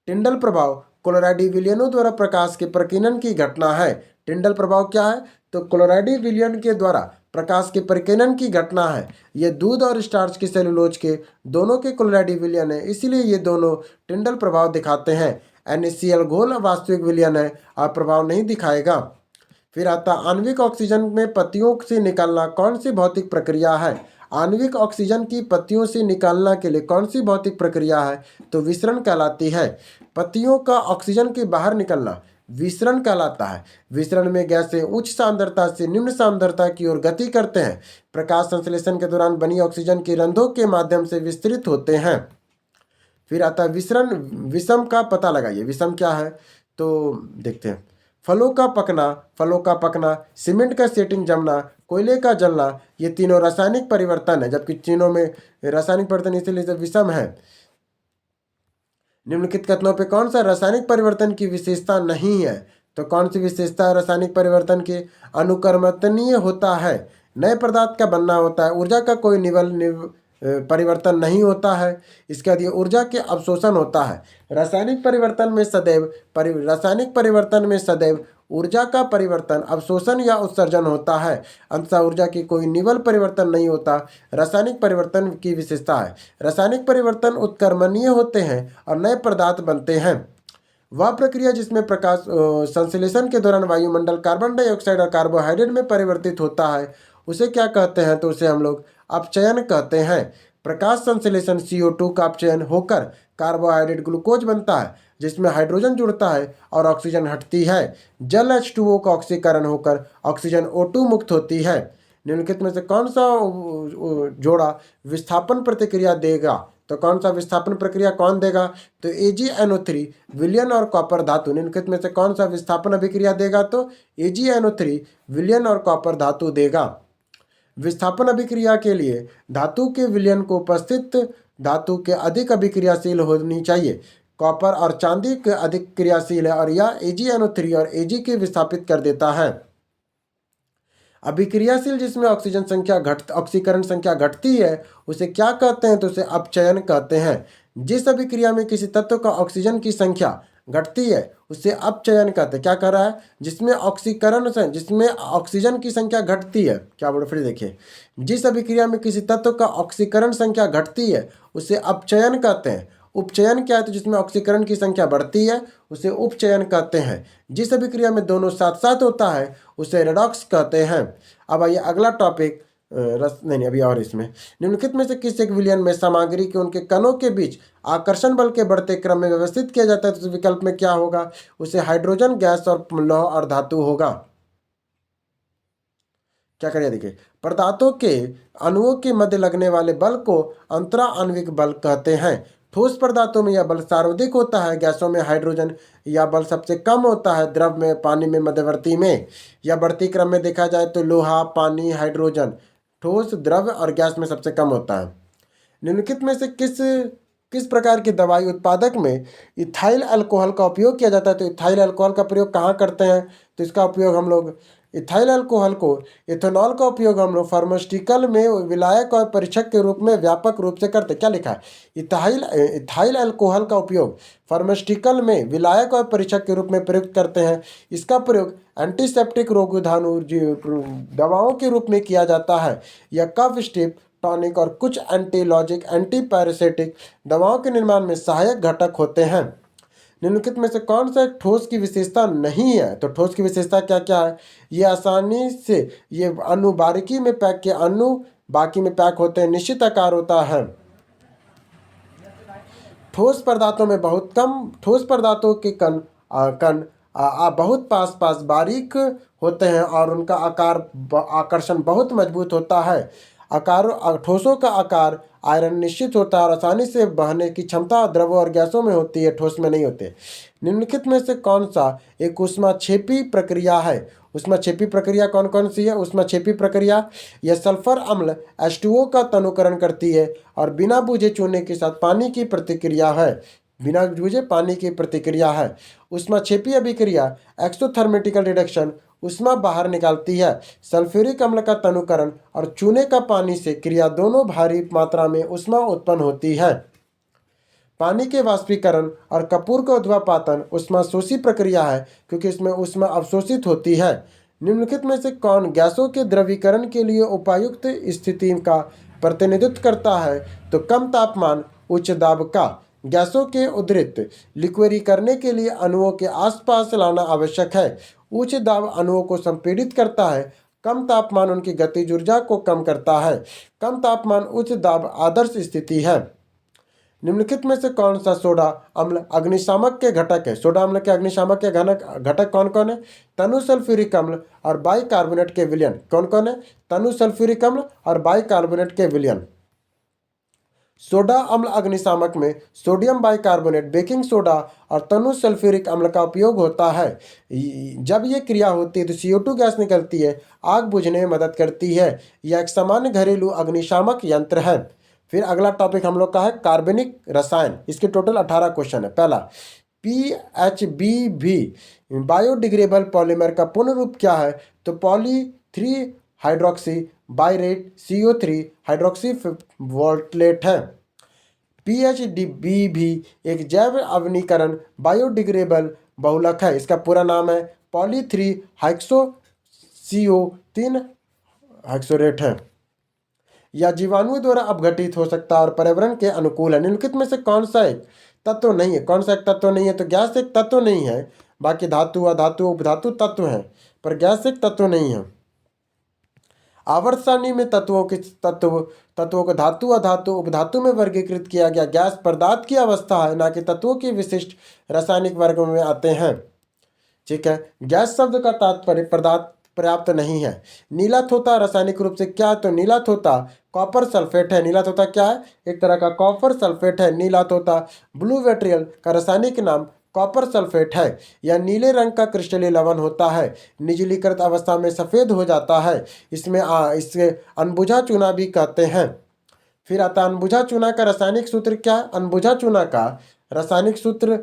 टिंडल प्रभाव क्लोराइडी विलयनों द्वारा प्रकाश के प्रकीर्णन की घटना है। टिंडल प्रभाव क्या है? तो क्लोराइडी विलयन के द्वारा प्रकाश के प्रकीर्णन की घटना है। ये दूध और स्टार्च के सेलुलोज के दोनों के क्लोराइडी विलयन है, इसीलिए ये दोनों टिंडल प्रभाव दिखाते हैं। NaCl घोल वास्तविक विलयन है और प्रभाव नहीं दिखाएगा। फिर आता आणविक ऑक्सीजन में पत्तियों से निकालना कौन सी भौतिक प्रक्रिया है? आणविक ऑक्सीजन की पत्तियों से निकालना के लिए कौन सी भौतिक प्रक्रिया है? तो विसरण कहलाती है। पत्तियों का ऑक्सीजन के बाहर निकलना विसरण कहलाता है। विसरण में गैसें उच्च सांद्रता से निम्न सांद्रता की ओर गति करते हैं। प्रकाश संश्लेषण के दौरान बनी ऑक्सीजन के रंध्रों के माध्यम से विस्तृत होते हैं। फिर आता है विसरण। विषम का पता लगाइए। विषम क्या है? तो देखते हैं। फलों का पकना, सीमेंट का सेटिंग जमना, कोयले का जलना, ये तीनों रासायनिक परिवर्तन है, जबकि तीनों में रासायनिक परिवर्तन इसलिए विषम है। निम्नलिखित कथनों पे कौन सा रासायनिक परिवर्तन की विशेषता नहीं है? तो कौन सी विशेषता है रासायनिक परिवर्तन की? अनुकर्मतनीय होता है, नए पदार्थ का बनना होता है, ऊर्जा का कोई परिवर्तन नहीं होता है। इसके बाद ये ऊर्जा के अवशोषण होता है। रासायनिक परिवर्तन में सदैव ऊर्जा का परिवर्तन, अवशोषण या उत्सर्जन होता है। अंततः ऊर्जा की कोई निवल परिवर्तन नहीं होता। रासायनिक परिवर्तन की विशेषता है रासायनिक परिवर्तन उत्कर्मणीय होते हैं और नए पदार्थ बनते हैं। वह प्रक्रिया जिसमें प्रकाश संश्लेषण के दौरान वायुमंडल कार्बन डाइऑक्साइड और कार्बोहाइड्रेट में परिवर्तित होता है उसे क्या कहते हैं? तो उसे हम लोग अपचयन कहते हैं। प्रकाश संश्लेषण CO2 का अपचयन होकर कार्बोहाइड्रेट ग्लूकोज बनता है, जिसमें हाइड्रोजन जुड़ता है और ऑक्सीजन हटती है। जल H2O का ऑक्सीकरण होकर ऑक्सीजन O2 मुक्त होती है। निम्नलिखित में से कौन सा जोड़ा विस्थापन प्रतिक्रिया देगा? तो कौन सा विस्थापन प्रक्रिया कौन देगा? तो AgNO3 विलयन और कॉपर धातु। निम्नलिखित में से कौन सा विस्थापन अभिक्रिया देगा? तो AgNO3 विलयन और कॉपर धातु देगा। विस्थापन अभिक्रिया के लिए धातु के विलयन को उपस्थित धातु के अधिक अभिक्रियाशील होनी चाहिए। कॉपर और चांदी के अधिक क्रियाशील है और यह AgNO3 और Ag के विस्थापित कर देता है। अभिक्रियाशील जिसमें ऑक्सीकरण संख्या घटती है उसे क्या कहते हैं? तो उसे अपचयन कहते हैं। जिस अभिक्रिया में किसी तत्व का ऑक्सीजन की संख्या घटती है उसे अपचयन कहते हैं। क्या कह रहा है? जिसमें ऑक्सीजन की संख्या घटती है, क्या बोल, फिर देखिए, जिस अभिक्रिया में किसी तत्व का ऑक्सीकरण संख्या घटती है उसे अपचयन कहते हैं। उपचयन क्या है? तो जिसमें ऑक्सीकरण की संख्या बढ़ती है उसे उपचयन कहते हैं। जिस अभिक्रिया में दोनों साथ साथ होता है उसे रेडॉक्स कहते हैं। अब आइए अगला टॉपिक, नहीं अभी और इसमें, निम्नलिखित में से किस एक विलयन में सामग्री के उनके कणों के बीच आकर्षण बल के बढ़ते क्रम में व्यवस्थित किया जाता है? तो विकल्प में क्या होगा? उसे हाइड्रोजन गैस और लौह और धातु होगा। क्या करिए, देखिए, पदार्थों के अणुओं के मध्य लगने वाले बल को अंतरा आणविक बल कहते हैं। ठोस पदार्थों में यह बल सर्वाधिक होता है, गैसों में हाइड्रोजन यह बल सबसे कम होता है, द्रव में, पानी में, मध्यवर्ती में। या बढ़ती क्रम में देखा जाए तो लोहा, पानी, हाइड्रोजन ठोस, द्रव और गैस में सबसे कम होता है। निम्नलिखित में से किस प्रकार की दवाई उत्पादक में इथाइल अल्कोहल का उपयोग किया जाता है? तो इथाइल अल्कोहल का प्रयोग कहाँ करते हैं? तो इसका उपयोग हम लोग इथाइल अल्कोहल को, इथेनॉल का उपयोग हम लोग फार्मास्यूटिकल में विलायक और परीक्षक के रूप में व्यापक रूप से करते हैं। क्या लिखा है? इथाइल अल्कोहल का उपयोग फार्मास्यूटिकल में विलायक और परीक्षक के रूप में प्रयुक्त करते हैं। इसका प्रयोग एंटीसेप्टिक रोगनिरोधक दवाओं के रूप में किया जाता है। यह कफ, स्ट्रिप, टॉनिक और कुछ एंटीलॉजिक, एंटीपैरासिटिक दवाओं के निर्माण में सहायक घटक होते हैं। निम्नलिखित में से कौन सा एक ठोस की विशेषता नहीं है? तो ठोस की विशेषता क्या क्या है? ये आसानी से, ये अणु बारीकी में पैक के अणु बाकी में पैक होते हैं, निश्चित आकार होता है। ठोस पदार्थों में बहुत कम, ठोस पदार्थों के कण बहुत पास पास बारीक होते हैं और उनका आकर्षण बहुत मजबूत होता है। ठोसों का आकार आयरन निश्चित होता है और आसानी से बहने की क्षमता द्रवों और गैसों में होती है, ठोस में नहीं होते। निम्नलिखित में से कौन सा एक ऊष्माक्षेपी प्रक्रिया है? ऊष्माक्षेपी प्रक्रिया कौन कौन सी है? ऊष्माक्षेपी प्रक्रिया, यह सल्फर अम्ल H2O का तनुकरण करती है और बिना बुझे चूने के साथ पानी की प्रतिक्रिया है। बिना बुझे पानी की प्रतिक्रिया है। ऊष्माक्षेपी अभिक्रिया एक्सोथर्मेटिकल रिडक्शन, ऊष्मा बाहर निकालती है। सल्फ्यूरिक अम्ल का तनुकरण और चूने का पानी से क्रिया दोनों भारी मात्रा में ऊष्मा उत्पन्न होती है। पानी के वाष्पीकरण और कपूर का उद्वापातन ऊष्मा शोषी प्रक्रिया है क्योंकि इसमें ऊष्मा अवशोषित होती है। निम्नलिखित में से कौन गैसों के द्रवीकरण के लिए उपयुक्त स्थिति का प्रतिनिधित्व करता है? तो कम तापमान, उच्च दाब का। गैसों के उद्धृत लिक्वेरी करने के लिए अणुओं के आसपास लाना आवश्यक है। उच्च दाब अणुओं को संपीड़ित करता है, कम तापमान उनकी गतिज ऊर्जा को कम करता है। कम तापमान, उच्च दाब आदर्श स्थिति है। निम्नलिखित में से कौन सा सोडा अम्ल अग्निशामक के घटक है? सोडा अम्ल के अग्निशामक के घटक कौन कौन है? तनु सल्फ्यूरिक अम्ल और बाइकार्बोनेट के विलयन। कौन कौन है? तनु सल्फ्यूरिक अम्ल और बाइकार्बोनेट के विलयन। सोडा अम्ल अग्निशामक में सोडियम बाइकार्बोनेट, बेकिंग सोडा और तनु सल्फ्यूरिक अम्ल का उपयोग होता है। जब ये क्रिया होती है तो CO2 गैस निकलती है, आग बुझने में मदद करती है। यह एक सामान्य घरेलू अग्निशामक यंत्र है। फिर अगला टॉपिक हम लोग का है कार्बनिक रसायन। इसके टोटल 18 क्वेश्चन है। पहला, PHBV बायोडिग्रेडेबल पॉलीमर का पूर्ण रूप क्या है? तो पॉली 3 हाइड्रोक्सी बायरेट CO3 हाइड्रोक्सी वोल्टलेट है। PHBV एक जैव अवनीकरण बायोडिग्रेडेबल बहुलक है। इसका पूरा नाम है पॉली 3 हाइक्सो CO3 हाइक्सोरेट है। या जीवाणुओं द्वारा अपघटित हो सकता है और पर्यावरण के अनुकूल है। निम्नलिखित में से कौन सा एक तत्व नहीं है? कौन सा एक तत्व नहीं है? तो गैस एक तत्व नहीं है, बाकी धातु, अधातु, उपधातु तत्व हैं, पर गैस एक तत्व नहीं है। आवर्त सारणी में तत्वों को धातु, अधातु, उपधातु में वर्गीकृत किया गया। गैस पदार्थ की अवस्था है, ना कि तत्वों की विशिष्ट रासायनिक वर्ग में आते हैं। ठीक है। गैस शब्द का तात्पर्य पदार्थ पर्याप्त नहीं है। नीला थोथा रासायनिक रूप से क्या है? तो नीला थोथा कॉपर सल्फेट है। नीला थोथा क्या है? एक तरह का कॉपर सल्फेट है नीला थोथा। ब्लू वेट्रियल का रासायनिक नाम कॉपर सल्फेट है। यह नीले रंग का क्रिस्टलीय लवण होता है। निर्जलीकृत अवस्था में सफ़ेद हो जाता है। इसे अनबुझा चूना भी कहते हैं। फिर आता है अनबुझा चूना का रासायनिक सूत्र क्या है? अनबुझा चूना का रासायनिक सूत्र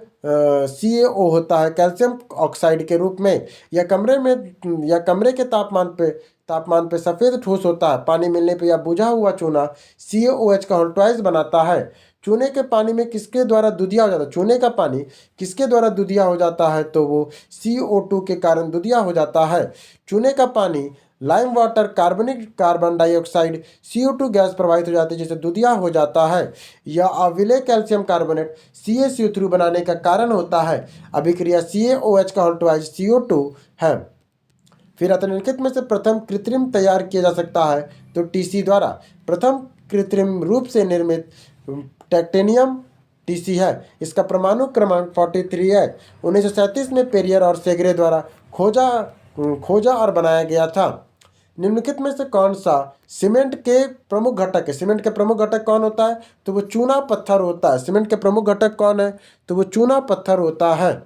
CaO होता है कैल्शियम ऑक्साइड के रूप में। यह कमरे के तापमान पे सफ़ेद ठोस होता है। पानी मिलने पर यह बुझा हुआ चूना CaOH का होल्ट्राइज बनाता है। चूने के पानी में किसके द्वारा दुधिया हो जाता है? चूने का पानी किसके द्वारा दुधिया हो जाता है? तो वो CO2 के कारण दुधिया हो जाता है। चूने का पानी लाइम वाटर कार्बनिक कार्बन डाइऑक्साइड CO2 गैस प्रवाहित हो जाती है जिससे दुधिया हो जाता है। यह अविलेय कैल्शियम कार्बोनेट CaCO3 बनाने का कारण होता है। अभिक्रिया CaOH का होल्ट्राइज CO2 है। फिर निम्नलिखित में से प्रथम कृत्रिम तैयार किया जा सकता है तो TC द्वारा। प्रथम कृत्रिम रूप से निर्मित टाइटेनियम TC है। इसका परमाणु क्रमांक 43 है। 1937 में पेरियर और सेगरे द्वारा खोजा और बनाया गया था। निम्नलिखित में से कौन सा सीमेंट के प्रमुख घटक है? सीमेंट के प्रमुख घटक कौन होता है? तो वो चूना पत्थर होता है। सीमेंट के प्रमुख घटक कौन है? तो वो चूना पत्थर होता है।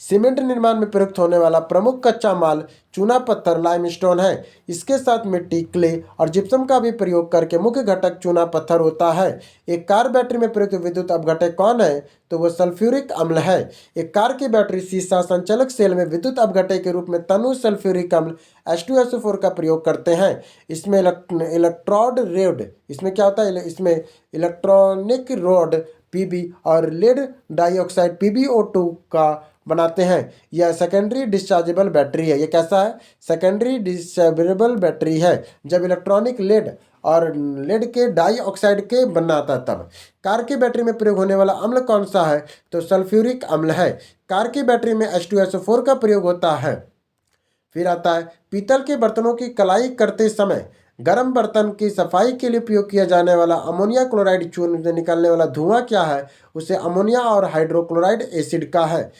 सीमेंट निर्माण में प्रयुक्त होने वाला प्रमुख कच्चा माल चूना पत्थर लाइमस्टोन है। इसके साथ मिट्टी, क्ले और जिप्सम का भी प्रयोग करके मुख्य घटक चूना पत्थर होता है। एक कार बैटरी में प्रयुक्त विद्युत अपघटक कौन है? तो वह सल्फ्यूरिक अम्ल है। एक कार की बैटरी शीशा संचालक सेल में विद्युत अपघटक के रूप में तनु सल्फ्यूरिक अम्ल H2SO4 का प्रयोग करते हैं। इसमें इलेक्ट्रोड रोड इसमें क्या होता है? इसमें इलेक्ट्रॉनिक रोड PB और लेड डाइऑक्साइड PbO2 का बनाते हैं। यह सेकेंडरी डिस्चार्जेबल बैटरी है। यह कैसा है? सेकेंडरी डिस्चार्जेबल बैटरी है। जब इलेक्ट्रॉनिक लेड और लेड के डाइऑक्साइड के बनाता है तब। कार की बैटरी में प्रयोग होने वाला अम्ल कौन सा है? तो सल्फ्यूरिक अम्ल है। कार की बैटरी में H2SO4 का प्रयोग होता है। फिर आता है पीतल के बर्तनों की कलाई करते समय गर्म बर्तन की सफाई के लिए उपयोग किया जाने वाला अमोनिया क्लोराइड चूर्ण से निकलने वाला धुआं क्या है? उसे अमोनिया और हाइड्रोक्लोराइड एसिड का है।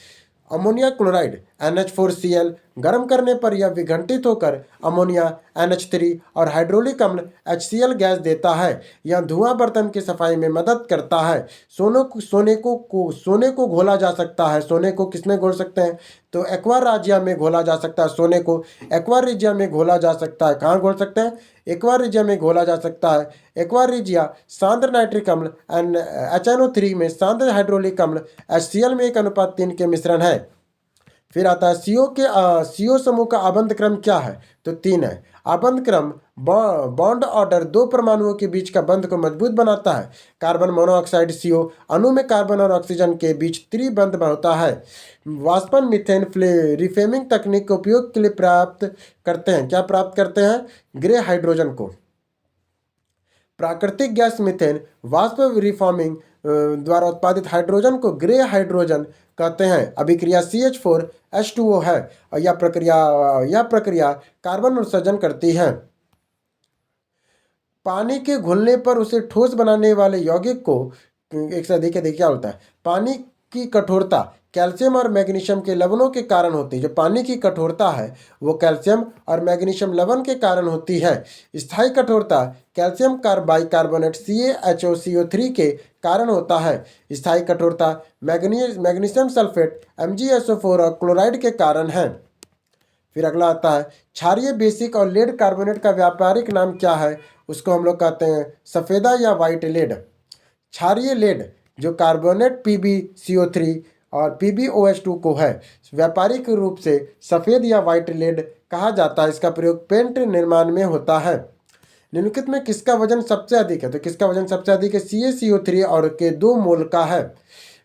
अमोनिया क्लोराइड NH4Cl गर्म करने पर यह विघटित होकर अमोनिया NH3 और हाइड्रोलिक अम्ल HCl गैस देता है। यह धुआं बर्तन की सफाई में मदद करता है। सोने को घोला जा सकता है। सोने को किसमें घोल सकते हैं? तो एक्वारिजिया में घोला जा सकता है। सोने को एक्वारिजिया में घोला जा सकता है। कहाँ घोल सकते हैं? एक्वारिजिया में घोला जा सकता है। एक्वारिजिया सांद्र नाइट्रिक अम्ल HNO3 में सांद्र हाइड्रोलिक अम्ल HCl में 1:3 के मिश्रण है। फिर आता है CO समूह का आबंध क्रम क्या है? तो 3 है। आबंध क्रम बॉन्ड ऑर्डर दो परमाणुओं के बीच का बंध को मजबूत बनाता है। कार्बन मोनोऑक्साइड CO अणु में कार्बन और ऑक्सीजन के बीच त्रिबंध होता है। वाष्पन मीथेन रिफेमिंग तकनीक का उपयोग के लिए प्राप्त करते हैं। क्या प्राप्त करते हैं? ग्रे हाइड्रोजन को। प्राकृतिक गैस मीथेन वाष्प रिफॉर्मिंग द्वारा उत्पादित हाइड्रोजन को ग्रे हाइड्रोजन कहते हैं। अभिक्रिया CH4H2O है और यह प्रक्रिया कार्बन उत्सर्जन करती है। पानी के घुलने पर उसे ठोस बनाने वाले यौगिक को एक से अधिक क्या होता है? पानी की कठोरता कैल्शियम और मैग्नीशियम के लवणों के कारण होती है। जो पानी की कठोरता है वो कैल्शियम और मैग्नीशियम लवण के कारण होती है। स्थायी कठोरता कैल्शियम बाइकार्बोनेट CaHOCO3 के कारण होता है। स्थायी कठोरता मैग्नीशियम सल्फेट MgSO4 और क्लोराइड के कारण है। फिर अगला आता है क्षारीय बेसिक और लेड कार्बोनेट का व्यापारिक नाम क्या है? उसको हम लोग कहते हैं सफ़ेदा या वाइट लेड। क्षारीय लेड जो कार्बोनेट PbCO3 और PbOH2 को है व्यापारिक रूप से सफ़ेद या वाइट लेड कहा जाता है। इसका प्रयोग पेंट निर्माण में होता है। निम्नलिखित में किसका वजन सबसे अधिक है? तो किसका वजन सबसे अधिक है? CaCO3 और के 2 मोल का है।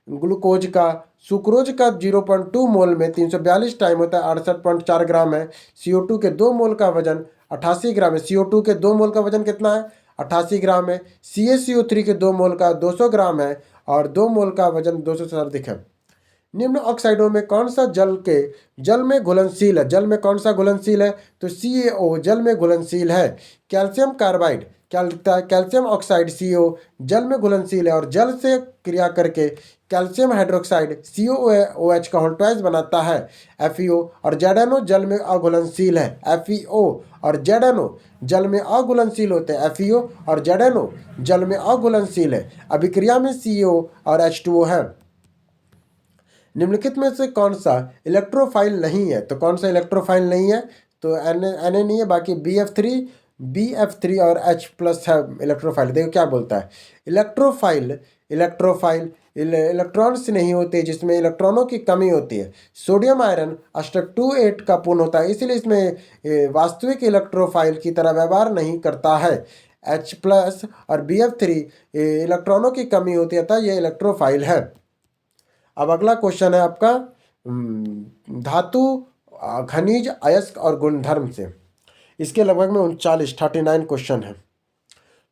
ग्लूकोज का सुक्रोज का 0.2 मोल में 342 टाइम होता है 68.4 ग्राम है। CO2 के 2 मोल का वजन 88 ग्राम है। CO2 के 2 मोल का वजन कितना है? 88 ग्राम है। CaCO3 के 2 मोल का 200 ग्राम है और 2 मोल का वजन 200 से अधिक है। निम्न ऑक्साइडों में कौन सा जल में घुलनशील है? जल में कौन सा घुलनशील है? तो CaO जल में घुलनशील है। कैल्शियम कार्बाइड क्या लिखता है? कैल्शियम ऑक्साइड CO जल में घुलनशील है और जल से क्रिया करके कैल्शियम हाइड्रोक्साइड COOH का होल ट्वाइस बनाता है FeO, और ZNO जल में अघुलनशील है FeO, और ZNO जल में अघुलनशील होते हैं FeO और ZNO जल में अघुलनशील है। अभिक्रिया में CO और H2O है। निम्नलिखित में से कौन सा इलेक्ट्रोफाइल नहीं है? तो कौन सा इलेक्ट्रोफाइल नहीं है? तो Na नहीं है, बाकी BF3 और H+ है इलेक्ट्रोफाइल। देखो क्या बोलता है, इलेक्ट्रोफाइल इलेक्ट्रॉन्स नहीं होते जिसमें इलेक्ट्रॉनों की कमी होती है। सोडियम आयरन अष्टक 2 8 का पूर्ण होता है, इसलिए इसमें वास्तविक इलेक्ट्रोफाइल की तरह व्यवहार नहीं करता है। H+ और BF3 इलेक्ट्रॉनों की कमी होती है, अतः ये इलेक्ट्रोफाइल है। अब अगला क्वेश्चन है आपका धातु, खनिज, अयस्क और गुणधर्म से। इसके लगभग में 39 क्वेश्चन है।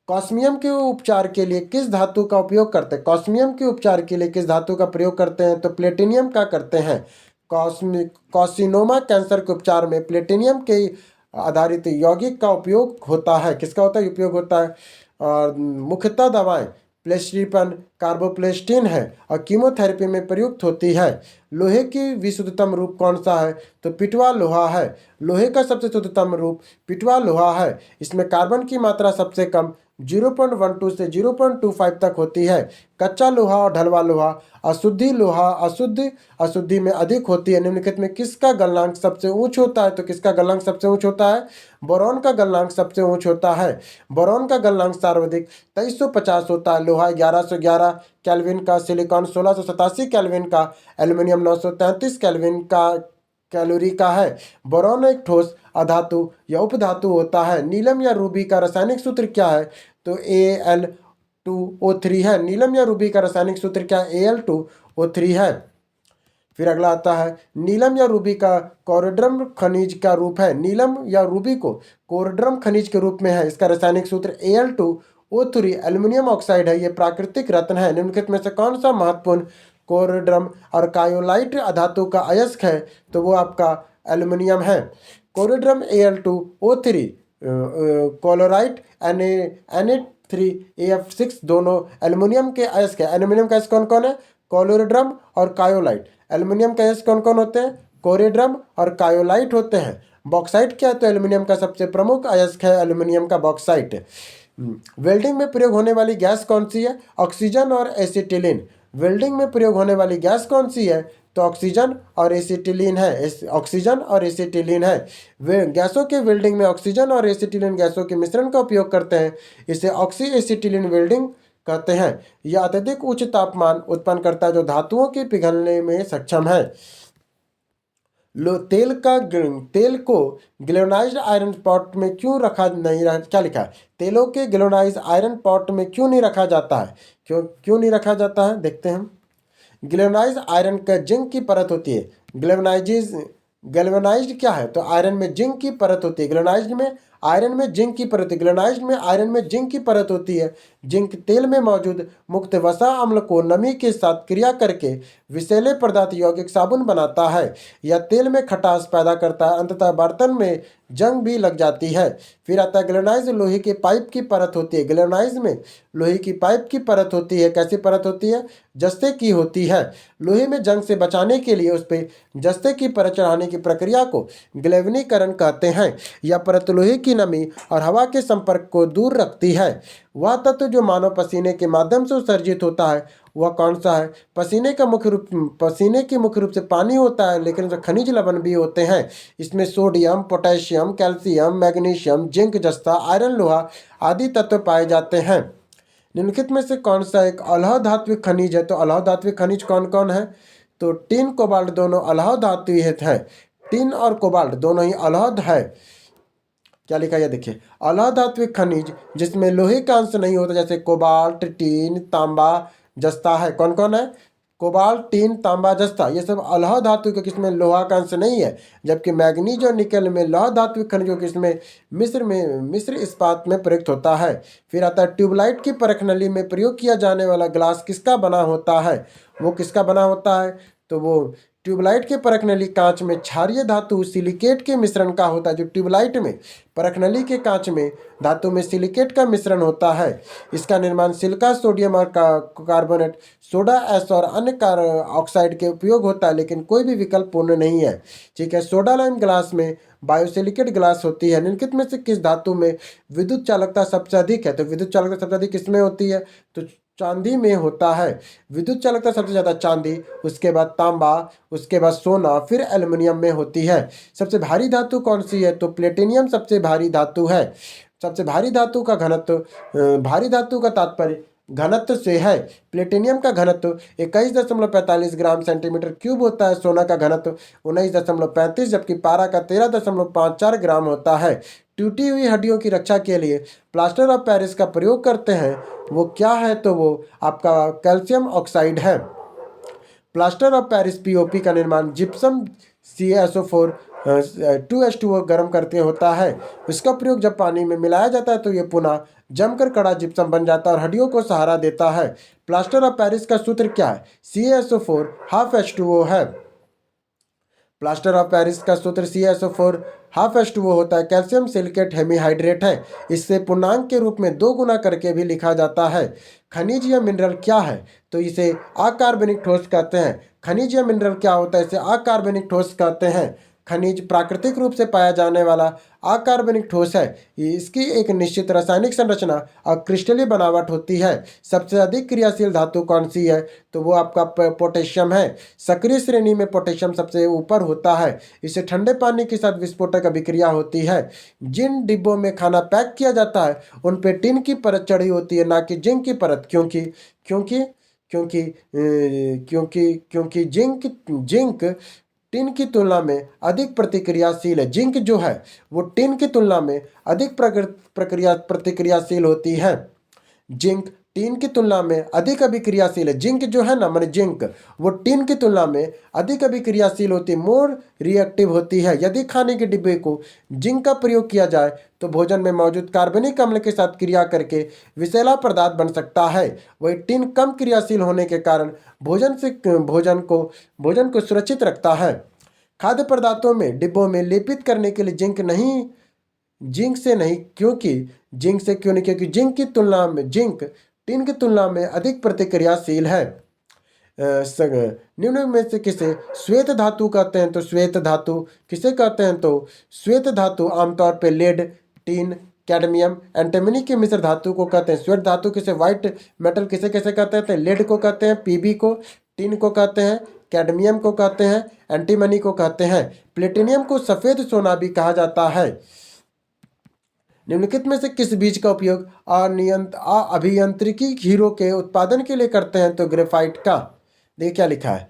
कॉस्मियम के उपचार के लिए किस धातु का उपयोग करते हैं? कॉस्मियम के उपचार के लिए किस धातु का प्रयोग करते हैं? तो प्लेटिनियम का करते हैं। कॉसिनोमा कैंसर के उपचार में प्लेटिनियम के आधारित यौगिक का उपयोग होता है। किसका होता है? उपयोग होता है। और मुख्यतः दवाएं प्लेस्टिपन, कार्बोप्लेस्टिन है और कीमोथेरेपी में प्रयुक्त होती है। लोहे की विशुद्धतम रूप कौन सा है? तो पिटवा लोहा है। लोहे का सबसे शुद्धतम रूप पिटवा लोहा है। इसमें कार्बन की मात्रा सबसे कम 0.12 से 0.25 तक होती है। कच्चा लोहा और ढलवा लोहा अशुद्धि में अधिक होती है। निम्नलिखित में किसका गलनांक सबसे ऊंच होता है? तो किसका गलनांक सबसे ऊंच होता है? बोरॉन का गलनांक सबसे ऊंच होता है। बोरॉन का गलनांक सर्वाधिक 2350 होता है। लोहा 1111 केल्विन का, सिलिकॉन 1687 केल्विन का, एल्युमिनियम 933 केल्विन का कैलोरी का है। बोरॉन एक ठोस अधातु या उपधातु होता है। नीलम या रूबी का रासायनिक सूत्र क्या है? तो Al2O3 है। नीलम या रूबी का रासायनिक सूत्र क्या है? Al2O3 है। फिर अगला आता है नीलम या रूबी का कोरोड्रम खनिज का रूप है। नीलम या रूबी को कोरोड्रम खनिज के रूप में है। इसका रासायनिक सूत्र Al2O3 एल्युमिनियम ऑक्साइड है। ये प्राकृतिक रत्न है। निम्नलिखित में से कौन सा महत्वपूर्ण कोरोड्रम और कायोलाइट धातु का अयस्क है? तो वो आपका एल्युमिनियम है। कोरोड्रम Al2O3 क्लोराइट Na3AF6 दोनों एल्युमिनियम के अयस्क है। एल्युमिनियम का अयस्क कौन कौन है? कोलोड्रम और कायोलाइट। एल्युमिनियम का अयस्क कौन कौन होते हैं? कोरेड्रम और कायोलाइट होते हैं। बॉक्साइट क्या है? तो एल्युमिनियम का सबसे प्रमुख अयस्क है एल्युमिनियम का बॉक्साइट। वेल्डिंग में प्रयोग होने वाली गैस कौन सी है? ऑक्सीजन और एसिटिलीन। वेल्डिंग में प्रयोग होने वाली गैस कौन सी है? तो ऑक्सीजन और एसिटिलीन है। ऑक्सीजन और एसिटिलीन है। वे गैसों के वेल्डिंग में ऑक्सीजन और एसिटिलीन गैसों के मिश्रण का उपयोग करते हैं। इसे ऑक्सी एसिटिलीन वेल्डिंग कहते हैं। यह अत्यधिक उच्च तापमान उत्पन्न करता है जो धातुओं के पिघलने में सक्षम है। तेल को गैल्वेनाइज्ड आयरन पॉट में क्यों क्या लिखा है? तेलों के गैल्वेनाइज्ड आयरन पॉट में क्यों नहीं रखा जाता है? क्यों नहीं रखा जाता है, देखते हैं। गैल्वेनाइज्ड आयरन का जिंक की परत होती है। गैल्वेनाइज्ड क्या है? तो आयरन में जिंक की परत होती है। गैल्वेनाइज्ड में आयरन में जिंक की परत, ग्लेनाइज्ड में आयरन में जिंक की परत होती है। जिंक तेल में मौजूद मुक्त वसा अम्ल को नमी के साथ क्रिया करके विषैले पदार्थ यौगिक साबुन बनाता है। यह तेल में खटास पैदा करता है, अंततः बर्तन में जंग भी लग जाती है। फिर आता है ग्लेनाइज्ड लोहे के पाइप की परत होती है। ग्लेनाइज्ड में लोहे की पाइप की परत होती है। कैसी परत होती है? जस्ते की होती है। लोहे में जंग से बचाने के लिए उस पर जस्ते की परत चढ़ाने की प्रक्रिया को ग्लेवनीकरण कहते हैं। यह परत लोहे की नमी और हवा के संपर्क को दूर रखती है। वह तत्व जो मानव पसीने के माध्यम से उत्सर्जित होता है वह कौन सा है? पसीने के मुख्य रूप से पानी होता है, लेकिन इसमें खनिज लवण भी होते हैं। इसमें sodium, potassium, calcium, magnesium, zinc, जस्ता, आयरन, लोहा आदि तत्व पाए जाते हैं। निम्नलिखित में से कौन सा एक अलौह धात्विक खनिज है? तो अलौह धात्विक खनिज कौन कौन है? तो टिन, कोबाल्ट दोनों अलौह धात्विक है। टिन और कोबाल्ट दोनों ही अलौह है। क्या लिखा है देखिए, अलौह धात्विक खनिज जिसमें लोहे का अंश नहीं होता, जैसे कोबाल्ट, टीन, तांबा, जस्ता है। कौन कौन है? कोबाल्ट, टीन, तांबा, जस्ता, ये सब अलौह धातु के, किसमें लोहा का अंश नहीं है। जबकि मैग्नीज और निकल में लौह धात्विक खनिजों किसमें मिश्र इस्पात में प्रयुक्त होता है। फिर आता है ट्यूबलाइट की परख नली में प्रयोग किया जाने वाला ग्लास किसका बना होता है? वो किसका बना होता है? तो वो ट्यूबलाइट के परख नली कांच में क्षारीय धातु सिलिकेट के मिश्रण का होता है। जो ट्यूबलाइट में परख नली के कांच में धातु में सिलिकेट का मिश्रण होता है। इसका निर्माण सिलिका, सोडियम और कार्बोनेट, सोडा ऐश और अन्य ऑक्साइड के उपयोग होता है, लेकिन कोई भी विकल्प पूर्ण नहीं है। ठीक है। सोडा लाइम ग्लास में बायोसिलिकेट ग्लास होती है। निम्नलिखित में से किस धातु में विद्युत चालकता सबसे अधिक है? तो विद्युत चालकता सबसे अधिक किसमें होती है? तो चांदी में होता है। विद्युत चालकता सबसे ज़्यादा चांदी, उसके बाद तांबा, उसके बाद सोना, फिर एल्युमिनियम में होती है। सबसे भारी धातु कौन सी है? तो प्लेटिनियम सबसे भारी धातु है। सबसे भारी धातु का घनत्व, भारी धातु का तात्पर्य घनत्व से है। प्लेटिनियम का घनत्व 21.45 ग्राम सेंटीमीटर क्यूब होता है। सोना का घनत्व 19.35, जबकि पारा का 13.54 ग्राम होता है। टूटी हुई हड्डियों की रक्षा के लिए प्लास्टर ऑफ पेरिस का प्रयोग करते हैं, वो क्या है? तो वो आपका कैल्शियम ऑक्साइड है। प्लास्टर ऑफ पेरिस पीओपी का निर्माण जिप्सम CaSO4 2H2O गर्म करके होता है। इसका प्रयोग जब पानी में मिलाया जाता है तो ये पुनः जमकर कड़ा जिप्सम बन जाता है और हड्डियों को सहारा देता है। प्लास्टर ऑफ पेरिस का सूत्र क्या है? CaSO4 हाफ H2O है। प्लास्टर ऑफ पेरिस का सूत्र CaSO4 हाफ H2O होता है। कैल्शियम सिलिकेट हेमीहाइड्रेट है। इससे पूर्णांक के रूप में 2 गुना करके भी लिखा जाता है। खनिज या मिनरल क्या है? तो इसे अकार्बनिक ठोस कहते हैं। खनिज या मिनरल क्या होता है? इसे अकार्बनिक ठोस कहते हैं। खनिज प्राकृतिक रूप से पाया जाने वाला अकार्बनिक ठोस है। इसकी एक निश्चित रासायनिक संरचना और क्रिस्टलीय बनावट होती है। सबसे अधिक क्रियाशील धातु कौन सी है? तो वो आपका पोटेशियम है। सक्रिय श्रेणी में पोटेशियम सबसे ऊपर होता है। इसे ठंडे पानी के साथ विस्फोटक अभिक्रिया होती है। जिन डिब्बों में खाना पैक किया जाता है उन पे टिन की परत चढ़ी होती है, ना कि जिंक की परत। क्योंकि क्योंकि क्योंकि क्योंकि क्योंकि जिंक टिन की तुलना में अधिक प्रतिक्रियाशील है। जिंक जो है वो टिन की तुलना में अधिक प्रतिक्रियाशील होती है। जिंक टिन की तुलना में अधिक अभिक्रियाशील है। जिंक जो है ना, माने जिंक, वो टिन की तुलना में अधिक अभिक्रियाशील होती है, मोर रिएक्टिव होती है। यदि खाने के डिब्बे को जिंक का प्रयोग किया जाए तो भोजन में मौजूद कार्बनिक अम्ल के साथ क्रिया करके विषैला पदार्थ बन सकता है। वही टिन कम क्रियाशील होने के कारण भोजन को सुरक्षित रखता है। खाद्य पदार्थों में डिब्बों में लेपित करने के लिए जिंक से नहीं, क्योंकि जिंक टिन की तुलना में अधिक प्रतिक्रियाशील है। निम्न में से किसे श्वेत धातु कहते हैं? तो श्वेत धातु किसे कहते हैं? तो श्वेत धातु आमतौर पे लेड, टिन, कैडमियम, एंटीमनी के मिश्र धातु को कहते हैं। श्वेत धातु किसे, व्हाइट मेटल किसे कैसे कहते हैं? लेड को कहते हैं, पीबी को, टिन को कहते हैं, कैडमियम को कहते हैं, एंटीमनी को कहते हैं। प्लेटिनियम को सफेद सोना भी कहा जाता है। निम्नलिखित में से किस बीज का उपयोग अभियांत्रिकी हीरो के उत्पादन के लिए करते हैं? तो ग्रेफाइट का। देखिए क्या लिखा है,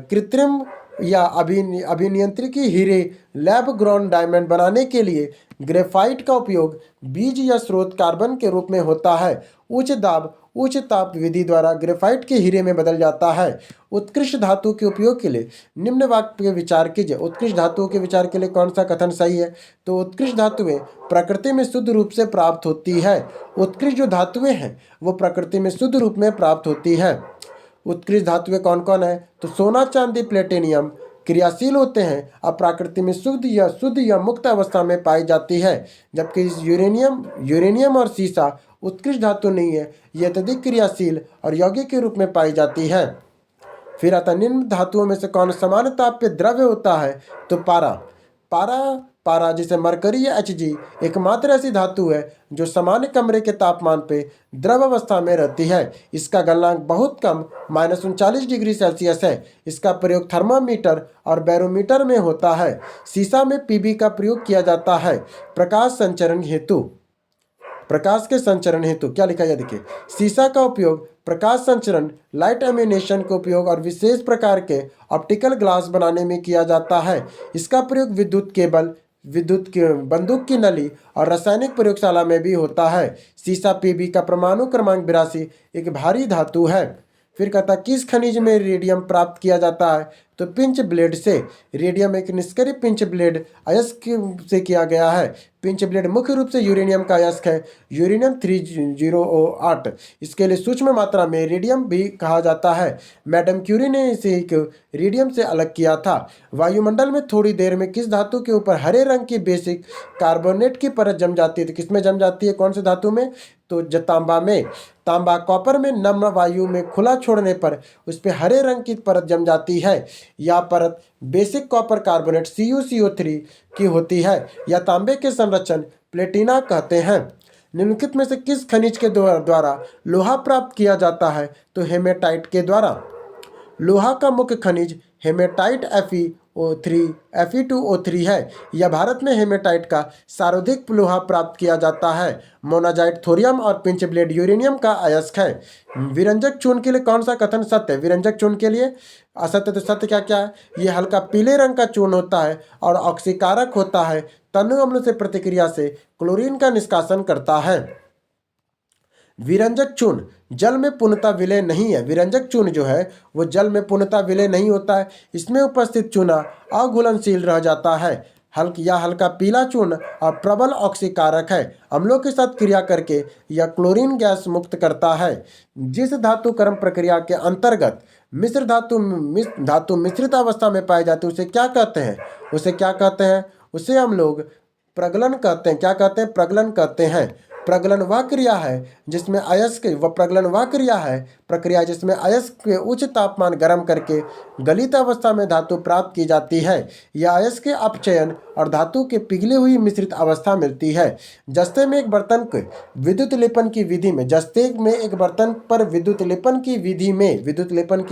कृत्रिम या अभियांत्रिकी हीरे लैब ग्राउंड डायमंड बनाने के लिए ग्रेफाइट का उपयोग बीज या स्रोत कार्बन के रूप में होता है। उच्च ताप विधि द्वारा ग्रेफाइट के हीरे में बदल जाता है। उत्कृष्ट धातु के उपयोग के लिए निम्न वाक्य पे विचार कीजिए। उत्कृष्ट धातुओं के विचार के लिए कौन सा कथन सही है? तो उत्कृष्ट धातुएं प्रकृति में शुद्ध रूप से प्राप्त होती है। उत्कृष्ट जो धातुएं हैं वो प्रकृति में शुद्ध रूप में प्राप्त होती है। उत्कृष्ट धातुएं कौन कौन है? तो सोना, चांदी, प्लेटिनियम क्रियाशील होते हैं और प्रकृति में शुद्ध या मुक्त अवस्था में पाई जाती है, जबकि यूरेनियम और सीसा उत्कृष्ट धातु नहीं है, यह अत्यधिक क्रियाशील और यौगिक के रूप में पाई जाती है। फिर आता निम्न धातुओं में से कौन समान ताप पे द्रव्य होता है? तो पारा जिसे मरकरी या Hg एकमात्र ऐसी धातु है जो सामान्य कमरे के तापमान पे द्रव अवस्था में रहती है। इसका गलनांक बहुत कम -39 डिग्री सेल्सियस है। इसका प्रयोग थर्मामीटर और बैरोमीटर में होता है। सीसा में Pb का प्रयोग किया जाता है प्रकाश के संचरण हेतु। क्या लिखा है देखिए, सीसा का उपयोग प्रकाश संचरण, लाइट एमिनेशन का उपयोग और विशेष प्रकार के ऑप्टिकल ग्लास बनाने में किया जाता है। इसका प्रयोग विद्युत केबल, बंदूक की नली और रासायनिक प्रयोगशाला में भी होता है। सीसा Pb का परमाणु क्रमांक 82 एक भारी धातु है। फिर कहता किस खनिज में रेडियम प्राप्त किया जाता है? तो पिंच ब्लेड से रेडियम एक निष्क्रिय पिंच ब्लेड अयस्क से किया गया है। पिंच ब्लेड मुख्य रूप से यूरेनियम का अयस्क है, यूरेनियम 308। इसके लिए सूक्ष्म मात्रा में रेडियम भी कहा जाता है। मैडम क्यूरी ने इसे एक रेडियम से अलग किया था। वायुमंडल में थोड़ी देर में किस धातु के ऊपर हरे रंग की बेसिक कार्बोनेट की परत जम जाती है? तो किसमें जम जाती है, कौन से धातु में? तो तांबा में। तांबा कॉपर में नम्र वायु में खुला छोड़ने पर उस पर हरे रंग की परत जम जाती है। यह परत बेसिक कॉपर कार्बोनेट CuCO3 की होती है। या तांबे के संरचन प्लेटिना कहते हैं। निम्नलिखित में से किस खनिज के द्वारा लोहा प्राप्त किया जाता है? तो हेमेटाइट के द्वारा। लोहा का मुख्य खनिज हेमेटाइट Fe2O3 है। यह भारत में हेमेटाइट का सर्वाधिक लोहा प्राप्त किया जाता है। मोनाजाइट थोरियम और पिंच ब्लेड यूरेनियम का अयस्क है। विरंजक चूर्ण के लिए कौन सा कथन सत्य है? विरंजक चूर्ण के लिए असत्य। तो सत्य क्या क्या है? यह हल्का पीले रंग का चूर्ण होता है और ऑक्सीकारक होता है। तनु अम्ल से प्रतिक्रिया से क्लोरीन का निष्कासन करता है। विरंजक चूर्ण जल में पूर्णतः विलय नहीं है। विरंजक चूर्ण जो है वो जल में पूर्णतः विलय नहीं होता है। इसमें उपस्थित चूना अघुलनशील रह जाता है। हल्का पीला चूर्ण और प्रबल ऑक्सीकारक है। अम्लों के साथ क्रिया करके यह क्लोरीन गैस मुक्त करता है। जिस धातु कर्म प्रक्रिया के अंतर्गत मिश्र धातु मिश्रित अवस्था में पाए जाते हैं उसे क्या कहते हैं? उसे क्या कहते हैं? उसे हम लोग प्रगलन कहते हैं। क्या कहते हैं? प्रगलन कहते हैं। प्रगलन वह क्रिया है जिसमें प्रक्रिया जिसमें अयस्क के उच्च तापमान गर्म करके गलित अवस्था में धातु प्राप्त की जाती है। यह अयस्क के अपचयन और धातु के पिघली हुई मिश्रित अवस्था मिलती है। जस्ते में एक बर्तन को विद्युत लेपन की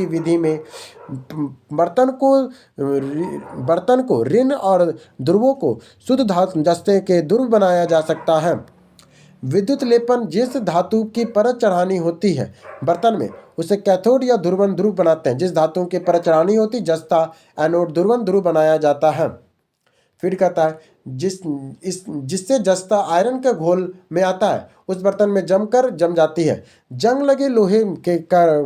विधि में बर्तन को ऋण और ध्रुवों को शुद्ध धातु जस्ते के ध्रुव बनाया जा सकता है। विद्युत लेपन जिस धातु की परत चढ़ानी होती है बर्तन में उसे कैथोड या ध्रुवन ध्रुव बनाते हैं। जिस धातु की परत चढ़ानी होती जस्ता एनोड ध्रुवन ध्रुव बनाया जाता है। फिर कहता है जिससे जस्ता आयरन के घोल में आता है उस बर्तन में जम जाती है। जंग लगे लोहे के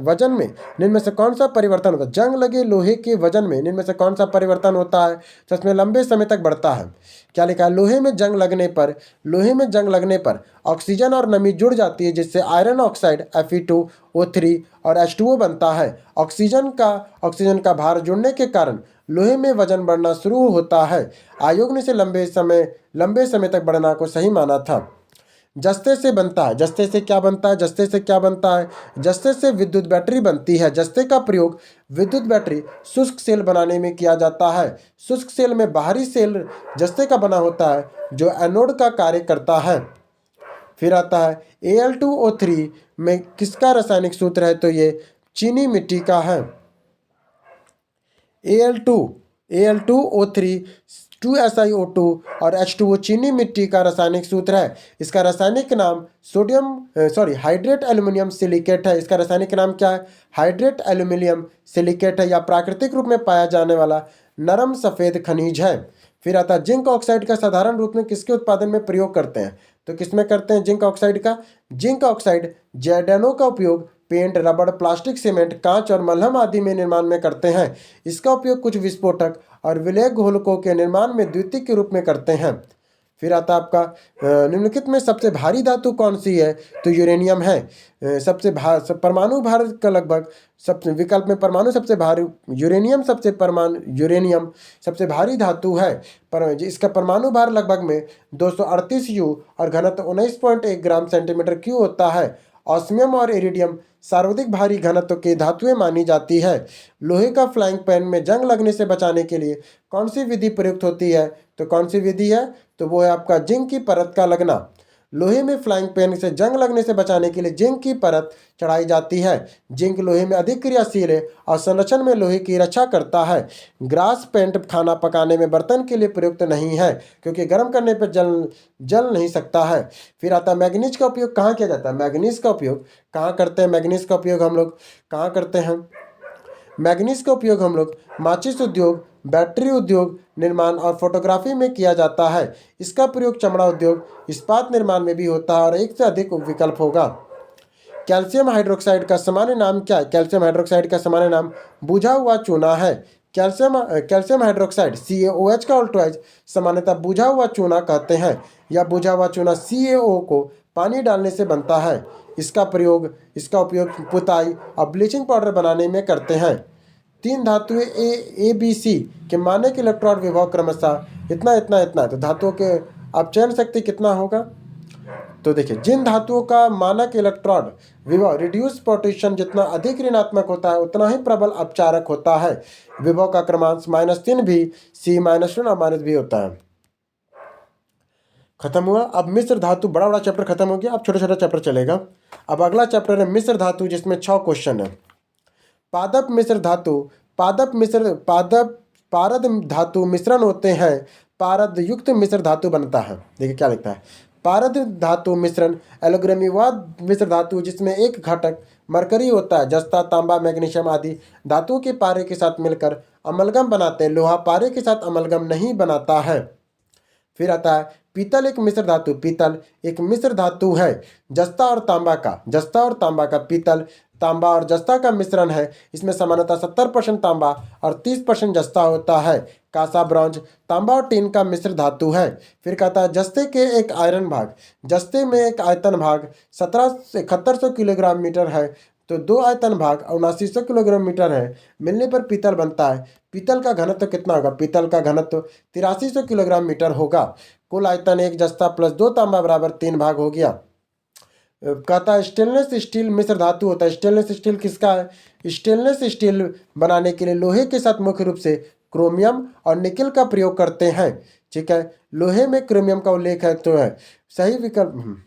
वजन में निम्न में से कौन सा परिवर्तन होता है? जंग लगे लोहे के वजन में निम्न में से कौन सा परिवर्तन होता है? सच में लंबे समय तक बढ़ता है। क्या लिखा है? लोहे में जंग लगने पर ऑक्सीजन और नमी जुड़ जाती है जिससे आयरन ऑक्साइड Fe2O3 और H2O बनता है। ऑक्सीजन का भार जुड़ने के कारण लोहे में वजन बढ़ना शुरू होता है। आयोग ने इसे लंबे समय तक बढ़ना को सही माना था। जस्ते से क्या बनता है? जस्ते से विद्युत बैटरी बनती है। जस्ते का प्रयोग विद्युत बैटरी शुष्क सेल बनाने में किया जाता है। शुष्क सेल में बाहरी सेल जस्ते का बना होता है जो एनोड का कार्य करता है। फिर आता है Al2O3 में किसका रासायनिक सूत्र है? तो ये चीनी मिट्टी का है। Al2O3 2SiO2 और H2O चीनी मिट्टी का रासायनिक सूत्र है। इसका रासायनिक नाम हाइड्रेट एल्यूमिनियम सिलिकेट है। इसका रासायनिक नाम क्या है? हाइड्रेट एल्यूमिनियम सिलिकेट है। या प्राकृतिक रूप में पाया जाने वाला नरम सफ़ेद खनिज है। फिर आता है जिंक ऑक्साइड का साधारण रूप में किसके उत्पादन में प्रयोग करते हैं? तो किसमें करते हैं जिंक ऑक्साइड का? जिंक ऑक्साइड जैडोनों का उपयोग पेंट, रबड़, प्लास्टिक, सीमेंट, कांच और मलहम आदि में निर्माण में करते हैं। इसका उपयोग कुछ विस्फोटक और विलयक घोलकों के निर्माण में द्वितीयक के रूप में करते हैं। फिर आता आपका निम्नलिखित में सबसे भारी धातु कौन सी है? तो यूरेनियम है। परमाणु भार का लगभग विकल्प में परमाणु सबसे भारी यूरेनियम सबसे भारी धातु है। पर इसका परमाणु भार लगभग में 238 U और घनत्व 19.1 ग्राम सेंटीमीटर क्यूब होता है। ऑस्मियम और इरिडियम सर्वाधिक भारी घनत्व की धातुएं मानी जाती है। लोहे का फ्लाइंग पैन में जंग लगने से बचाने के लिए कौन सी विधि प्रयुक्त होती है? तो कौन सी विधि है? तो वो है आपका जिंक की परत का लगना। लोहे में फ्लाइंग पैन से जंग लगने से बचाने के लिए जिंक की परत चढ़ाई जाती है। जिंक लोहे में अधिक क्रियाशील है और संरचना में लोहे की रक्षा करता है। ग्रास पेंट खाना पकाने में बर्तन के लिए प्रयुक्त नहीं है क्योंकि गर्म करने पर जल नहीं सकता है। फिर आता है मैग्नीज का उपयोग कहाँ किया जाता है? मैग्नीज का उपयोग कहाँ करते हैं? मैग्नीज का उपयोग हम लोग कहाँ करते हैं? मैग्नीज का उपयोग हम लोग माचिस उद्योग, बैटरी उद्योग निर्माण और फोटोग्राफी में किया जाता है। इसका प्रयोग चमड़ा उद्योग, इस्पात निर्माण में भी होता है और एक से अधिक विकल्प होगा। कैल्शियम हाइड्रोक्साइड का सामान्य नाम क्या है? कैल्शियम हाइड्रोक्साइड का सामान्य नाम बुझा हुआ चूना है। कैल्शियम हाइड्रोक्साइड CaOH का ऑल्टोइज सामान्यतः बुझा हुआ चूना कहते हैं या बुझा हुआ चूना CaO को पानी डालने से बनता है। इसका उपयोग पुताई और ब्लीचिंग पाउडर बनाने में करते हैं। तीन धातुएं ABC के मानक इलेक्ट्रॉन विभव क्रमशः इतना इतना इतना, तो धातुओं के अपचयन शक्ति कितना होगा? तो देखिए, जिन धातुओं का मानक इलेक्ट्रॉन विभव रिड्यूस पोटेंशियल जितना अधिक ऋणात्मक होता है उतना ही प्रबल अपचारक होता है। विभव का क्रमांक -3 भी C -1 और -B होता है। खत्म हुआ। अब मिश्र धातु, बड़ा बड़ा चैप्टर खत्म हो गया, अब छोटा छोटा चैप्टर चलेगा। अब अगला चैप्टर है मिश्र धातु, जिसमें 6 क्वेश्चन है। पादप मिश्र धातु, पारद धातु मिश्रण होते हैं, पारद युक्त मिश्र धातु बनता है। देखिए क्या लिखता है, पारद धातु मिश्रण एलोग्रेमीवाद मिश्र धातु जिसमें एक घटक मरकरी होता है, जस्ता, तांबा, मैग्नीशियम आदि धातुओं के पारे के साथ मिलकर अमलगम बनाते हैं। लोहा पारे के साथ अमलगम नहीं बनाता है। फिर आता है पीतल एक मिश्र धातु, पीतल एक मिश्र धातु है जस्ता और तांबा का पीतल, तांबा और जस्ता का मिश्रण है। इसमें सामान्यतः 70% तांबा और 30% जस्ता होता है। कांसा, ब्रॉन्ज, तांबा और टीन का मिश्र धातु है। फिर कहता है जस्ते के एक आयरन भाग, जस्ते में एक आयतन भाग 7100 किलोग्राम मीटर है, तो 2 आयतन भाग 7900 किलोग्राम मीटर है, मिलने पर पीतल बनता है। पीतल का घनत्व कितना होगा? पीतल का घनत्व 8300 किलोग्राम मीटर होगा। कुल आयतन 1 जस्ता प्लस 2 तांबा बराबर 3 भाग हो गया। कहता है स्टेनलेस स्टील मिश्र धातु होता है। स्टेनलेस स्टील किसका है? स्टेनलेस स्टील बनाने के लिए लोहे के साथ मुख्य रूप से क्रोमियम और निकेल का प्रयोग करते हैं। ठीक है, लोहे में क्रोमियम का उल्लेख है तो है सही विकल्प।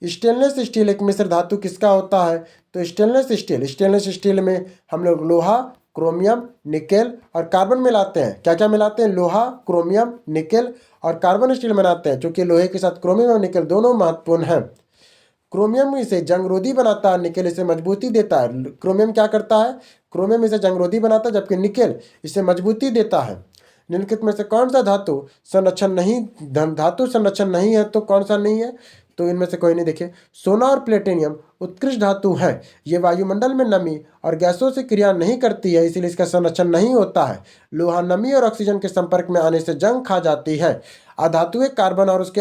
स्टेनलेस स्टील एक मिश्र धातु किसका होता है? तो स्टेनलेस स्टील में हम लोग लोहा, क्रोमियम, निकेल और कार्बन मिलाते हैं। क्या क्या मिलाते हैं? लोहा, क्रोमियम, निकेल और कार्बन स्टील बनाते हैं, क्योंकि लोहे के साथ क्रोमियम और निकेल दोनों महत्वपूर्ण हैं। क्रोमियम इसे जंगरोधी बनाता है, निकेल इसे मजबूती देता है। क्रोमियम क्या करता है? क्रोमियम इसे जंगरोधी बनाता है, जबकि निकेल इसे मजबूती देता है। निम्नलिखित में से कौन सा धातु संरक्षण नहीं है? तो कौन सा नहीं है? तो इनमें से कोई नहीं। देखिए, सोना और प्लेटिनियम उत्कृष्ट धातु है। ये वायुमंडल में नमी और गैसों से क्रिया नहीं करती है, इसीलिए इसका संरक्षण नहीं होता है। लोहा नमी और ऑक्सीजन के संपर्क में आने से जंग खा जाती है। अधातु कार्बन और उसके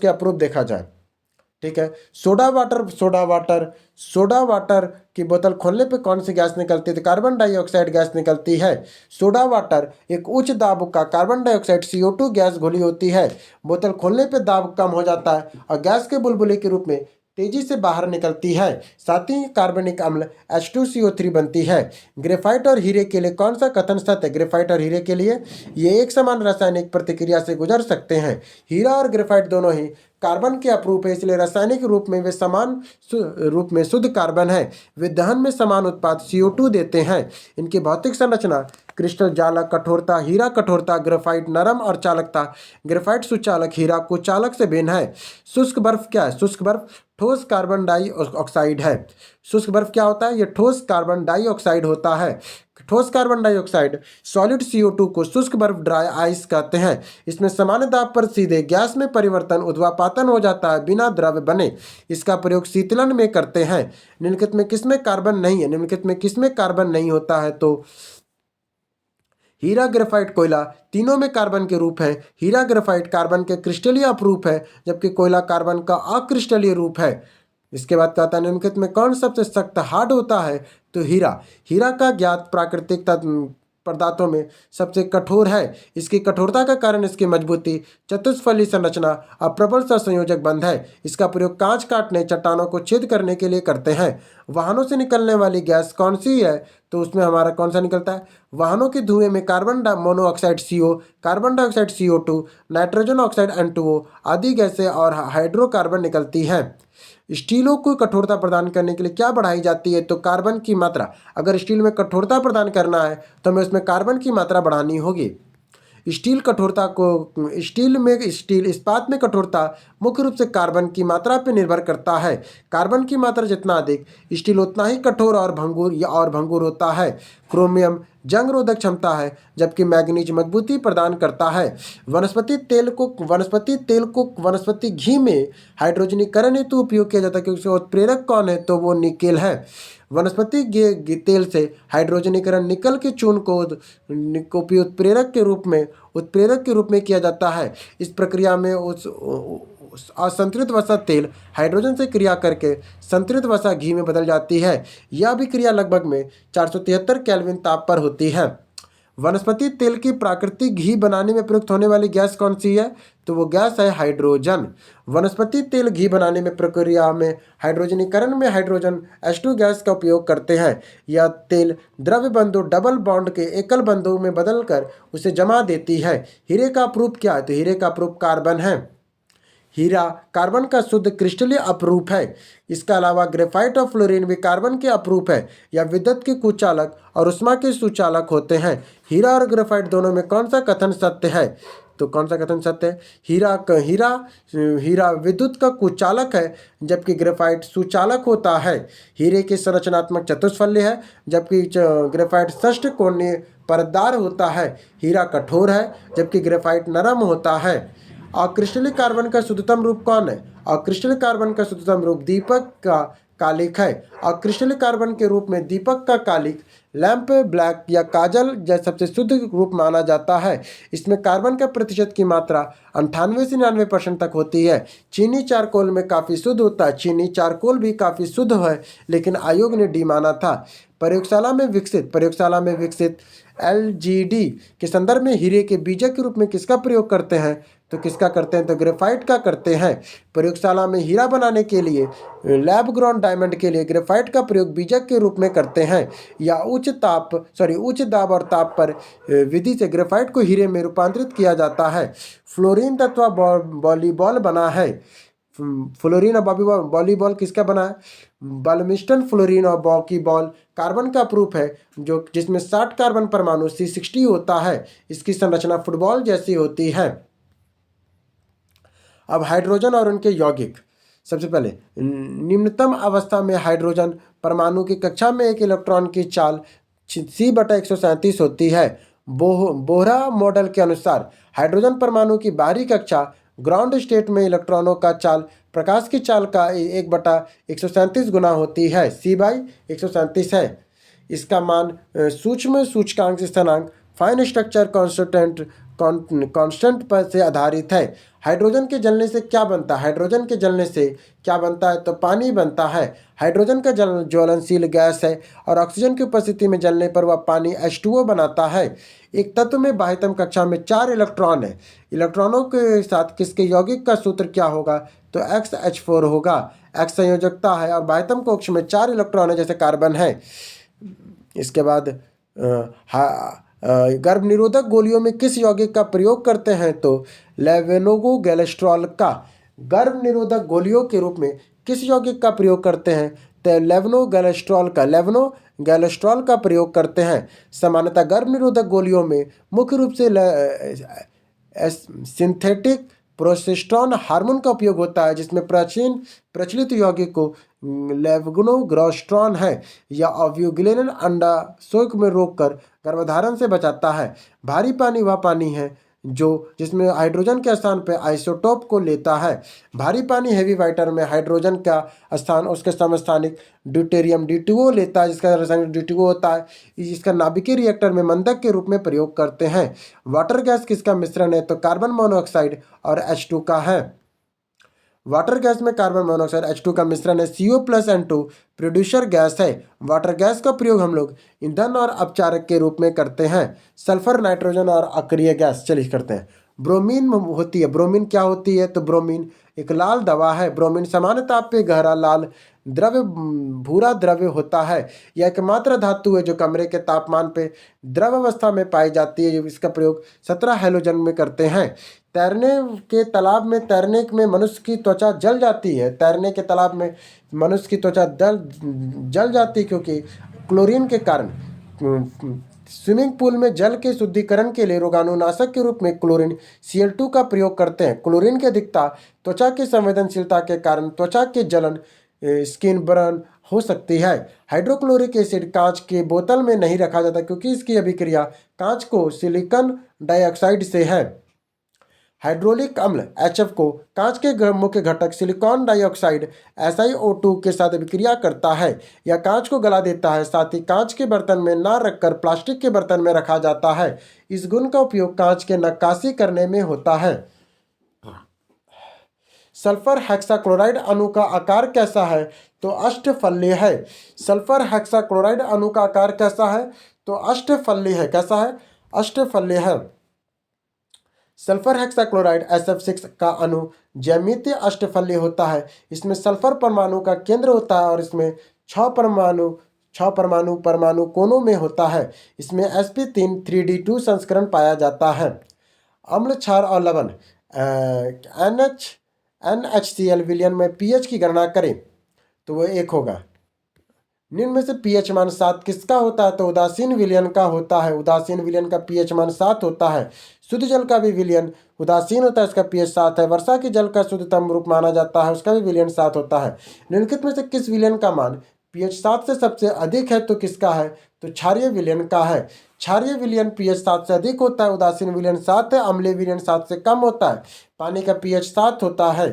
अपरूप देखा जाए। ठीक है, सोडा वाटर की बोतल खोलने पे कौन सी गैस निकलती है? तो कार्बन डाइऑक्साइड गैस निकलती है। सोडा वाटर एक उच्च दाब का कार्बन डाइऑक्साइड CO2 गैस घुली होती है। बोतल खोलने पे दाब कम हो जाता है और गैस के बुलबुले के रूप में तेजी से बाहर निकलती है। साथ ही कार्बनिक अम्ल H2CO3 बनती है। ग्रेफाइट और हीरे के लिए कौन सा कथन सत्य है? ग्रेफाइट और हीरे के लिए ये एक समान रासायनिक प्रतिक्रिया से गुजर सकते हैं। हीरा और ग्रेफाइट दोनों ही कार्बन के अपरूप है, इसलिए रासायनिक रूप में वे समान रूप में शुद्ध कार्बन है। वे दहन में समान उत्पाद CO2 देते हैं। इनकी भौतिक संरचना क्रिस्टल जालक, कठोरता, हीरा कठोरता, ग्रेफाइट नरम और चालकता। ग्रेफाइट सुचालक, हीरा कुचालक से भिन्न है। शुष्क बर्फ क्या है? शुष्क बर्फ ठोस कार्बन डाइऑक्साइड है। शुष्क बर्फ क्या होता है? ये ठोस कार्बन डाइऑक्साइड होता है। ठोस कार्बन डाइऑक्साइड सॉलिड CO2 को शुष्क बर्फ ड्राई आइस कहते हैं। इसमें सामान्य दाब पर सीधे गैस में परिवर्तन ऊर्ध्वापातन हो जाता है बिना द्रव्य बने। इसका प्रयोग शीतलन में करते हैं। निम्नलिखित में किसमें कार्बन नहीं है? निम्नलिखित में किसमें कार्बन नहीं होता है? तो हीरा, ग्रेफाइट, कोयला तीनों में कार्बन के रूप है। हीरा, ग्रेफाइट कार्बन के क्रिस्टलीय अपरूप है, जबकि कोयला कार्बन का अक्रिस्टलीय रूप है। इसके बाद कहता है निम्नलिखित में कौन सबसे सख्त हार्ड होता है? तो हीरा का ज्ञात प्राकृतिक पदार्थों में सबसे कठोर है। इसकी कठोरता का कारण इसकी मजबूती, चतुष्फली संरचना और प्रबल सहसंयोजक बंध है। इसका प्रयोग कांच काटने, चट्टानों को छेद करने के लिए करते हैं। वाहनों से निकलने वाली गैस कौन सी है? तो उसमें हमारा कौन सा निकलता है? वाहनों के धुएं में carbon monoxide CO, carbon dioxide CO2, nitrogen oxide N2O आदि गैसें और हाइड्रोकार्बन निकलती हैं। स्टीलों को कठोरता प्रदान करने के लिए क्या बढ़ाई जाती है? तो कार्बन की मात्रा। अगर स्टील में कठोरता प्रदान करना है तो हमें उसमें कार्बन की मात्रा बढ़ानी होगी। स्टील इस्पात में कठोरता मुख्य रूप से कार्बन की मात्रा पर निर्भर करता है। कार्बन की मात्रा जितना अधिक, स्टील उतना ही कठोर और भंगुर होता है। क्रोमियम जंग रोधक क्षमता है, जबकि मैग्नीज मजबूती प्रदान करता है। वनस्पति घी में हाइड्रोजनीकरण हेतु उपयोग किया जाता है, क्योंकि उत्प्रेरक कौन है, तो वो निकेल है। वनस्पति तेल से हाइड्रोजनीकरण निकल के चूर्ण को उत्प्रेरक के रूप में किया जाता है। इस प्रक्रिया में उस असंतुलित वसा तेल हाइड्रोजन से क्रिया करके संतुलित वसा घी में बदल जाती है। यह भी क्रिया लगभग में 473 केल्विन ताप पर होती है। वनस्पति तेल की प्राकृतिक घी बनाने में प्रयुक्त होने वाली गैस कौन सी है, तो वो गैस है हाइड्रोजन। वनस्पति तेल घी बनाने में प्रक्रिया में हाइड्रोजनीकरण में हाइड्रोजन H2 गैस का उपयोग करते हैं। यह तेल द्रव्य बंधु डबल बॉन्ड के एकल बंधु में बदलकर उसे जमा देती है। हीरे का अपरूप क्या है, तो हीरे का अपरूप कार्बन है। हीरा कार्बन का शुद्ध क्रिस्टलीय अपरूप है। इसके अलावा ग्रेफाइट और फ्लोरीन भी कार्बन के अपरूप है। यह विद्युत के कुचालक और ऊष्मा के सुचालक होते हैं। हीरा और ग्रेफाइट दोनों में कौन सा कथन सत्य है, तो कौन सा कथन सत्य है? हीरा विद्युत का कुचालक है, जबकि ग्रेफाइट सुचालक होता है। हीरे की संरचनात्मक चतुष्फलकीय है, जबकि ग्रेफाइट षष्ठकोणीय परतदार होता है। हीरा कठोर है, जबकि ग्रेफाइट नरम होता है। अक्रिस्टलीय कार्बन का शुद्धतम रूप कौन है? अक्रिस्टलीय कार्बन का शुद्धतम रूप दीपक का कालिक है। अक्रिस्टलीय कार्बन के रूप में दीपक का कालिक, लैंप ब्लैक या काजल जैसा सबसे शुद्ध रूप माना जाता है। इसमें कार्बन का प्रतिशत की मात्रा 98 से 99% तक होती है। चीनी चारकोल में काफ़ी शुद्ध होता है। चीनी चारकोल भी काफ़ी शुद्ध है, लेकिन आयोग ने डी माना था। प्रयोगशाला में विकसित LGD के संदर्भ में हीरे के बीजक के रूप में किसका प्रयोग करते हैं, तो किसका करते हैं, तो ग्रेफाइट का करते हैं। प्रयोगशाला में हीरा बनाने के लिए लैब ग्राउंड डायमंड के लिए ग्रेफाइट का प्रयोग बीजक के रूप में करते हैं, या उच्च दाब और ताप पर विधि से ग्रेफाइट को हीरे में रूपांतरित किया जाता है। फ्लोरीन तत्व वॉलीबॉल बना है। फ्लोरीन और वॉलीबॉल किसका बना है? बलमिस्टन फ्लोरीन और बॉकीबॉल कार्बन का प्रूफ है, जिसमें 60 कार्बन परमाणु C60 होता है। इसकी संरचना फुटबॉल जैसी होती है। अब हाइड्रोजन और उनके यौगिक। सबसे पहले निम्नतम अवस्था में हाइड्रोजन परमाणु की कक्षा में एक इलेक्ट्रॉन की चाल C/137 होती है। बोहरा मॉडल के अनुसार हाइड्रोजन परमाणु की बाहरी कक्षा ग्राउंड स्टेट में इलेक्ट्रॉनों का चाल प्रकाश की चाल का 1/137 गुना होती है। C/137 है। इसका मान सूक्ष्म सूचकांक स्थिरांक फाइन स्ट्रक्चर कांस्टेंट पर से आधारित है। हाइड्रोजन के जलने से क्या बनता है? हाइड्रोजन के जलने से क्या बनता है, तो पानी बनता है। हाइड्रोजन का ज्वलनशील गैस है और ऑक्सीजन की उपस्थिति में जलने पर वह पानी H2O बनाता है। एक तत्व में बाह्यतम कक्षा में 4 इलेक्ट्रॉन है। इलेक्ट्रॉनों के साथ किसके यौगिक का सूत्र क्या होगा, तो XH4 होगा। X संयोजकता है और बाह्यतम कक्ष में 4 इलेक्ट्रॉन है, जैसे कार्बन है। इसके बाद गर्भ निरोधक गोलियों में किस यौगिक का प्रयोग करते हैं, तो लेवोनोगैलेस्ट्रॉल का। गर्भ निरोधक गोलियों के रूप में किस यौगिक का प्रयोग करते हैं, तो लेवोनोगैलेस्ट्रॉल का प्रयोग करते हैं। सामान्यतः गर्भ निरोधक गोलियों में मुख्य रूप से सिंथेटिक प्रोजेस्टेरोन हार्मोन का उपयोग होता है, जिसमें प्रचलित यौगिक को लेवोग्रेस्ट्रॉन है। या ओव्यूग्लेनिन अंडाशय में रोककर गर्भधारण से बचाता है। भारी पानी वह पानी है जिसमें हाइड्रोजन के स्थान पर आइसोटोप को लेता है। भारी पानी हेवी वाटर में हाइड्रोजन का स्थान उसके समस्थानिक ड्यूटेरियम D2O लेता है, जिसका रासायनिक D2O होता है। इसका नाभिकीय रिएक्टर में मंदक के रूप में प्रयोग करते हैं। वाटर गैस किसका मिश्रण है, तो कार्बन मोनोऑक्साइड और H2 का है। वाटर गैस में कार्बन मोनोऑक्साइड H2 का मिश्रण है। CO+N2 प्रोड्यूसर गैस है। वाटर गैस का प्रयोग हम लोग ईंधन और अपचारक के रूप में करते हैं। सल्फर, नाइट्रोजन और अक्रिय गैस। चलिए करते हैं। ब्रोमीन होती है। ब्रोमीन क्या होती है, तो ब्रोमीन एक लाल दवा है। ब्रोमीन सामान्य ताप पे गहरा लाल भूरा द्रव्य होता है। यह एकमात्र धातु है जो कमरे के तापमान पे द्रव अवस्था में पाई जाती है। इसका प्रयोग 17 हैलोजन में करते हैं। तैरने के तालाब में तैरने में मनुष्य की त्वचा जल जाती है। तैरने के तालाब में मनुष्य की त्वचा जल जाती है, क्योंकि क्लोरीन के कारण स्विमिंग पूल में जल के शुद्धिकरण के लिए रोगाणुनाशक के रूप में क्लोरीन Cl2 का प्रयोग करते हैं। क्लोरीन की अधिकता त्वचा की संवेदनशीलता के कारण त्वचा के जलन स्किन बर्न हो सकती है। हाइड्रोक्लोरिक एसिड कांच के बोतल में नहीं रखा जाता क्योंकि इसकी अभिक्रिया कांच को सिलिकॉन डाइऑक्साइड से है। हाइड्रोलिक अम्ल HF को कांच के मुख्य घटक सिलिकॉन डाइऑक्साइड SiO2 के साथ अभिक्रिया करता है। यह कांच को गला देता है। साथ ही कांच के बर्तन में ना रखकर प्लास्टिक के बर्तन में रखा जाता है। इस गुण का उपयोग कांच के नक्काशी करने में होता है। सल्फर हेक्साक्लोराइड अणु का आकार कैसा है? तो अष्टफलकीय है। सल्फर हेक्साक्लोराइड अणु का आकार कैसा है? तो अष्टफलकीय है। कैसा है? अष्टफलकीय है। सल्फर हेक्साक्लोराइड SF6 का अणु ज्यामितीय अष्टफलकीय होता है। इसमें सल्फर परमाणु का केंद्र होता है और इसमें 6 परमाणु कोनों में होता है। इसमें sp3 3d2 संस्करण पाया जाता है। अम्ल, क्षार और लवण NHCl विलयन में pH की गणना करें तो वो 1 होगा। निम्न में से pH मान 7 किसका होता है? तो उदासीन विलयन का होता है। उदासीन विलयन का pH मान 7 होता है। शुद्ध जल का भी विलयन उदासीन होता है, इसका pH 7 है। वर्षा के जल का शुद्धतम रूप माना जाता है, उसका भी विलयन 7 होता है। निम्नलिखित में से किस विलयन का मान pH 7 से सबसे अधिक है? तो किसका है? तो क्षारीय विलयन का है। क्षारीय विलयन pH 7 से अधिक होता है। उदासीन विलयन 7 है। अम्लीय विलयन 7 से कम होता है। पानी का pH 7 होता है।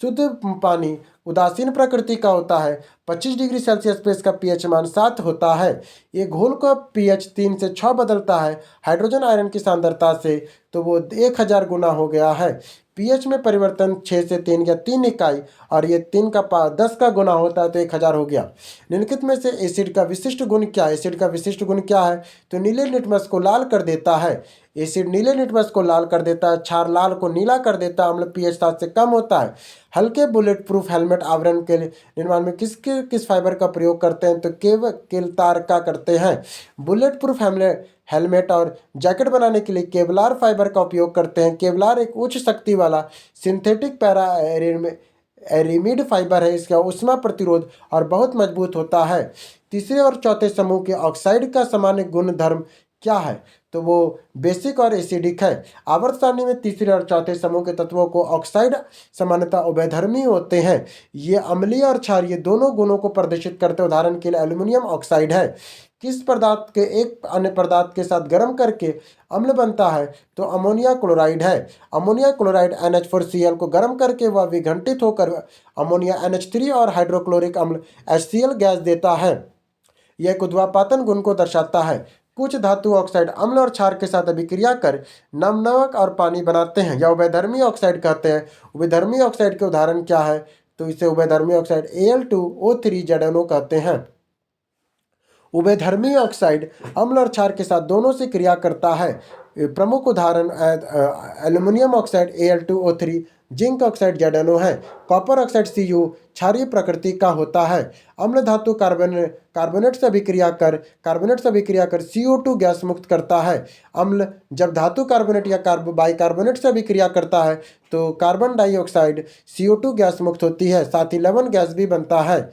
शुद्ध पानी उदासीन प्रकृति का होता है। 25 डिग्री सेल्सियस पे इसका pH मान 7 होता है। ये घोल का pH 3 से 6 बदलता है हाइड्रोजन आयरन की सांद्रता से, तो वो 1000 गुना हो गया है। pH में परिवर्तन 6 से 3 या 3 इकाई और ये 3 का 10 का गुना होता है तो 1000 हो गया। निम्नलिखित में से एसिड का विशिष्ट गुण क्या है? एसिड का विशिष्ट गुण क्या है? तो नीले लिटमस को लाल कर देता है। एसिड नीले लिटमस को लाल कर देता है। क्षार लाल को नीला कर देता है। अम्ल pH 7 से कम होता है। हल्के बुलेट प्रूफ हेलमेट आवरण के निर्माण में किस फाइबर का प्रयोग करते हैं? तो केवलार का करते हैं। बुलेट प्रूफ हेलमेट और जैकेट बनाने के लिए केवलार फाइबर का उपयोग करते हैं। केवलार एक उच्च शक्ति वाला सिंथेटिक पैरा एरिमिड फाइबर है। इसका ऊष्मा प्रतिरोध और बहुत मजबूत होता है। तीसरे और चौथे समूह के ऑक्साइड का सामान्य गुण धर्म क्या है? तो वो बेसिक और एसिडिक है। आवर्त सारणी में तीसरे और चौथे समूह के तत्वों को ऑक्साइड सामान्यतः उभयधर्मी होते हैं। ये अम्लीय और क्षारीय दोनों गुणों को प्रदर्शित करते हैं। उदाहरण के लिए एल्यूमिनियम ऑक्साइड है। किस पदार्थ के एक अन्य पदार्थ के साथ गर्म करके अम्ल बनता है? तो अमोनिया क्लोराइड है। अमोनिया क्लोराइड NH4Cl को गर्म करके वह विघटित होकर अमोनिया NH3 और हाइड्रोक्लोरिक अम्ल HCl गैस देता है। यह एक उद्वापातन गुण को दर्शाता है। कुछ धातु ऑक्साइड अम्ल और क्षार के साथ अभिक्रिया कर नमक और पानी बनाते हैं या उभयधर्मी ऑक्साइड कहते हैं। उभयधर्मी ऑक्साइड के उदाहरण क्या है? तो इसे उभयधर्मी ऑक्साइड Al2O3 ZnO कहते हैं। उभयधर्मी ऑक्साइड अम्ल और क्षार के साथ दोनों से क्रिया करता है। प्रमुख उदाहरण aluminium oxide Al2O3, zinc oxide ZnO है। कॉपर ऑक्साइड Cu क्षारीय प्रकृति का होता है। अम्ल धातु कार्बोनेट से अभिक्रिया कर CO2 गैस मुक्त करता है। अम्ल जब धातु कार्बोनेट या बाइकार्बोनेट से अभिक्रिया करता है तो कार्बन डाइऑक्साइड CO2 गैस मुक्त होती है। साथ ही लवण गैस भी बनता है।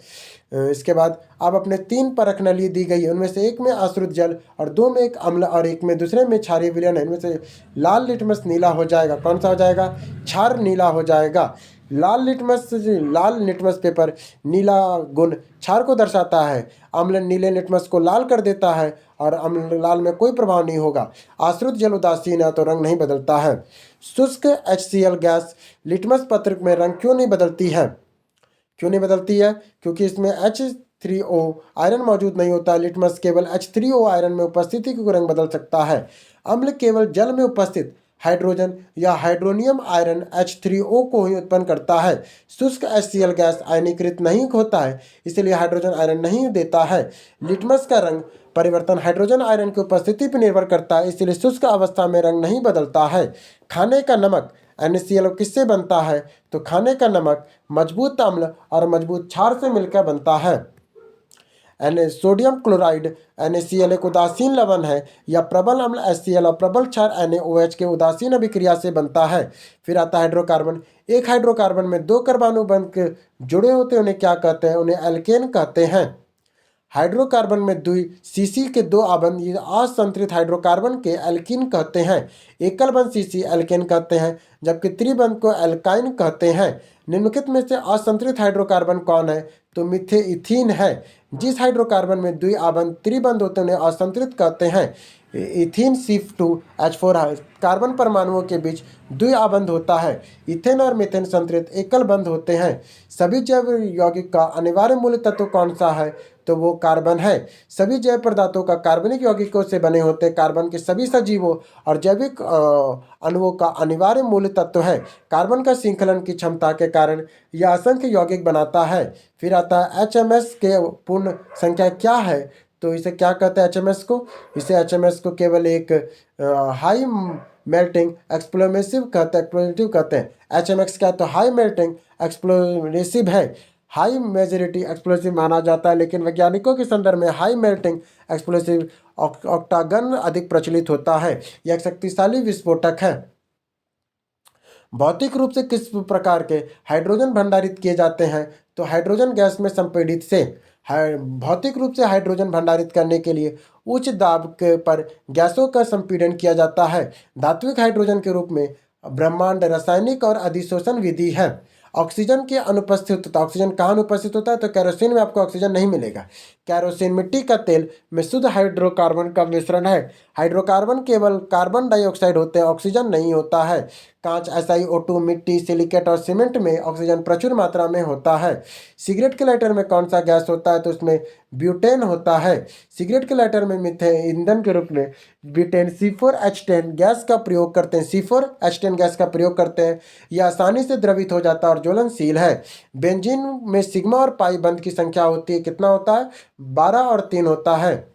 इसके बाद अब अपने 3 परख नली दी गई है। उनमें से एक में आश्रित जल और 2 में एक अम्ल और एक में दूसरे में क्षारीय विलयन है। इनमें से लाल लिटमस नीला हो जाएगा। कौन सा हो जाएगा? क्षार नीला हो जाएगा। लाल लिटमस पेपर नीला गुण क्षार को दर्शाता है। अम्ल नीले लिटमस को लाल कर देता है और अम्ल लाल में कोई प्रभाव नहीं होगा। आश्रित जल उदासीन है तो रंग नहीं बदलता है। शुष्क HCl गैस लिटमस पत्र में रंग क्यों नहीं बदलती है? क्योंकि इसमें H3O आयरन मौजूद नहीं होता है। लिटमस केवल H3O आयरन में उपस्थिति को रंग बदल सकता है। अम्ल केवल जल में उपस्थित हाइड्रोजन या हाइड्रोनियम आयरन H3O को ही उत्पन्न करता है। शुष्क HCl गैस आयनीकृत नहीं होता है, इसलिए हाइड्रोजन आयरन नहीं देता है। लिटमस का रंग परिवर्तन हाइड्रोजन आयरन की उपस्थिति पर निर्भर करता है, इसलिए शुष्क अवस्था में रंग नहीं बदलता है। खाने का नमक NaCl किससे बनता है? तो खाने का नमक मजबूत अम्ल और मजबूत क्षार से मिलकर बनता है। सोडियम क्लोराइड NaCl एक उदासीन लवण है या प्रबल अम्ल HCl और प्रबल क्षार NaOH के उदासीन अभिक्रिया से बनता है। फिर आता है हाइड्रोकार्बन। एक हाइड्रोकार्बन में 2 परमाणु बनकर जुड़े होते हैं, उन्हें क्या कहते हैं? उन्हें एल्केन कहते हैं। हाइड्रोकार्बन में द्वि सीसी के दो आबंध ये असंतृत हाइड्रोकार्बन के एल्कीन कहते हैं। एकल बंध सीसी एल्केन कहते हैं, जबकि त्रिबंध को एल्काइन कहते हैं। निम्नलिखित में से असंतृत हाइड्रोकार्बन कौन है? तो इथीन है। जिस हाइड्रोकार्बन में द्वि आबंध त्रिबंध होते हैं उन्हें असंतृत कहते हैं। इथीन C2H4 कार्बन परमाणुओं के बीच द्वि आबंध होता है। इथेन और मीथेन संतृप्त एकल बंध होते हैं। सभी जैव यौगिक का अनिवार्य मूल तत्व कौन सा है? तो वो कार्बन है। सभी जैव पदार्थों का कार्बनिक यौगिकों से बने होते हैं। कार्बन के सभी सजीवों और जैविक अणुओं का अनिवार्य मूल तत्व है। कार्बन का श्रृंखलन की क्षमता के कारण यह असंख्य यौगिक बनाता है। फिर आता है HMS के पूर्ण संख्या क्या है? तो इसे क्या कहते हैं HMS को? इसे HMS को केवल एक हाई मेल्टिंग एक्सप्लोसिव कहते हैं। HMX क्या है? तो हाई मेल्टिंग एक्सप्लोसिव है। हाई मेजोरिटी एक्सप्लोसिव माना जाता है, लेकिन वैज्ञानिकों के संदर्भ में हाई मेल्टिंग एक्सप्लोसिव ऑक्टागन अधिक प्रचलित होता है। यह एक शक्तिशाली विस्फोटक है। भौतिक रूप से किस प्रकार के हाइड्रोजन भंडारित किए जाते हैं? तो हाइड्रोजन गैस में संपीड़ित से। भौतिक रूप से हाइड्रोजन भंडारित करने के लिए उच्च दाब के पर गैसों का संपीड़न किया जाता है। धात्विक हाइड्रोजन के रूप में ब्रह्मांड रासायनिक और अधिशोषण विधि है। ऑक्सीजन की अनुपस्थित होता है। ऑक्सीजन कहाँ अनुपस्थित होता है? तो कैरोसिन में आपको ऑक्सीजन नहीं मिलेगा। कैरोसिन मिट्टी का तेल में शुद्ध हाइड्रोकार्बन का मिश्रण है। हाइड्रोकार्बन केवल कार्बन डाइऑक्साइड होते हैं, ऑक्सीजन नहीं होता है। कांच, SiO2, मिट्टी, सिलिकेट और सीमेंट में ऑक्सीजन प्रचुर मात्रा में होता है। सिगरेट के लाइटर में कौन सा गैस होता है? तो उसमें ब्यूटेन होता है। सिगरेट के लाइटर में मीथेन ईंधन के रूप में ब्यूटेन C4H10 गैस का प्रयोग करते हैं। C4H10 गैस का प्रयोग करते हैं। यह आसानी से द्रवित हो जाता है और ज्वलनशील है। बेंजीन में सिग्मा और पाई बंध की संख्या होती है। कितना होता है? 12 और 3 होता है।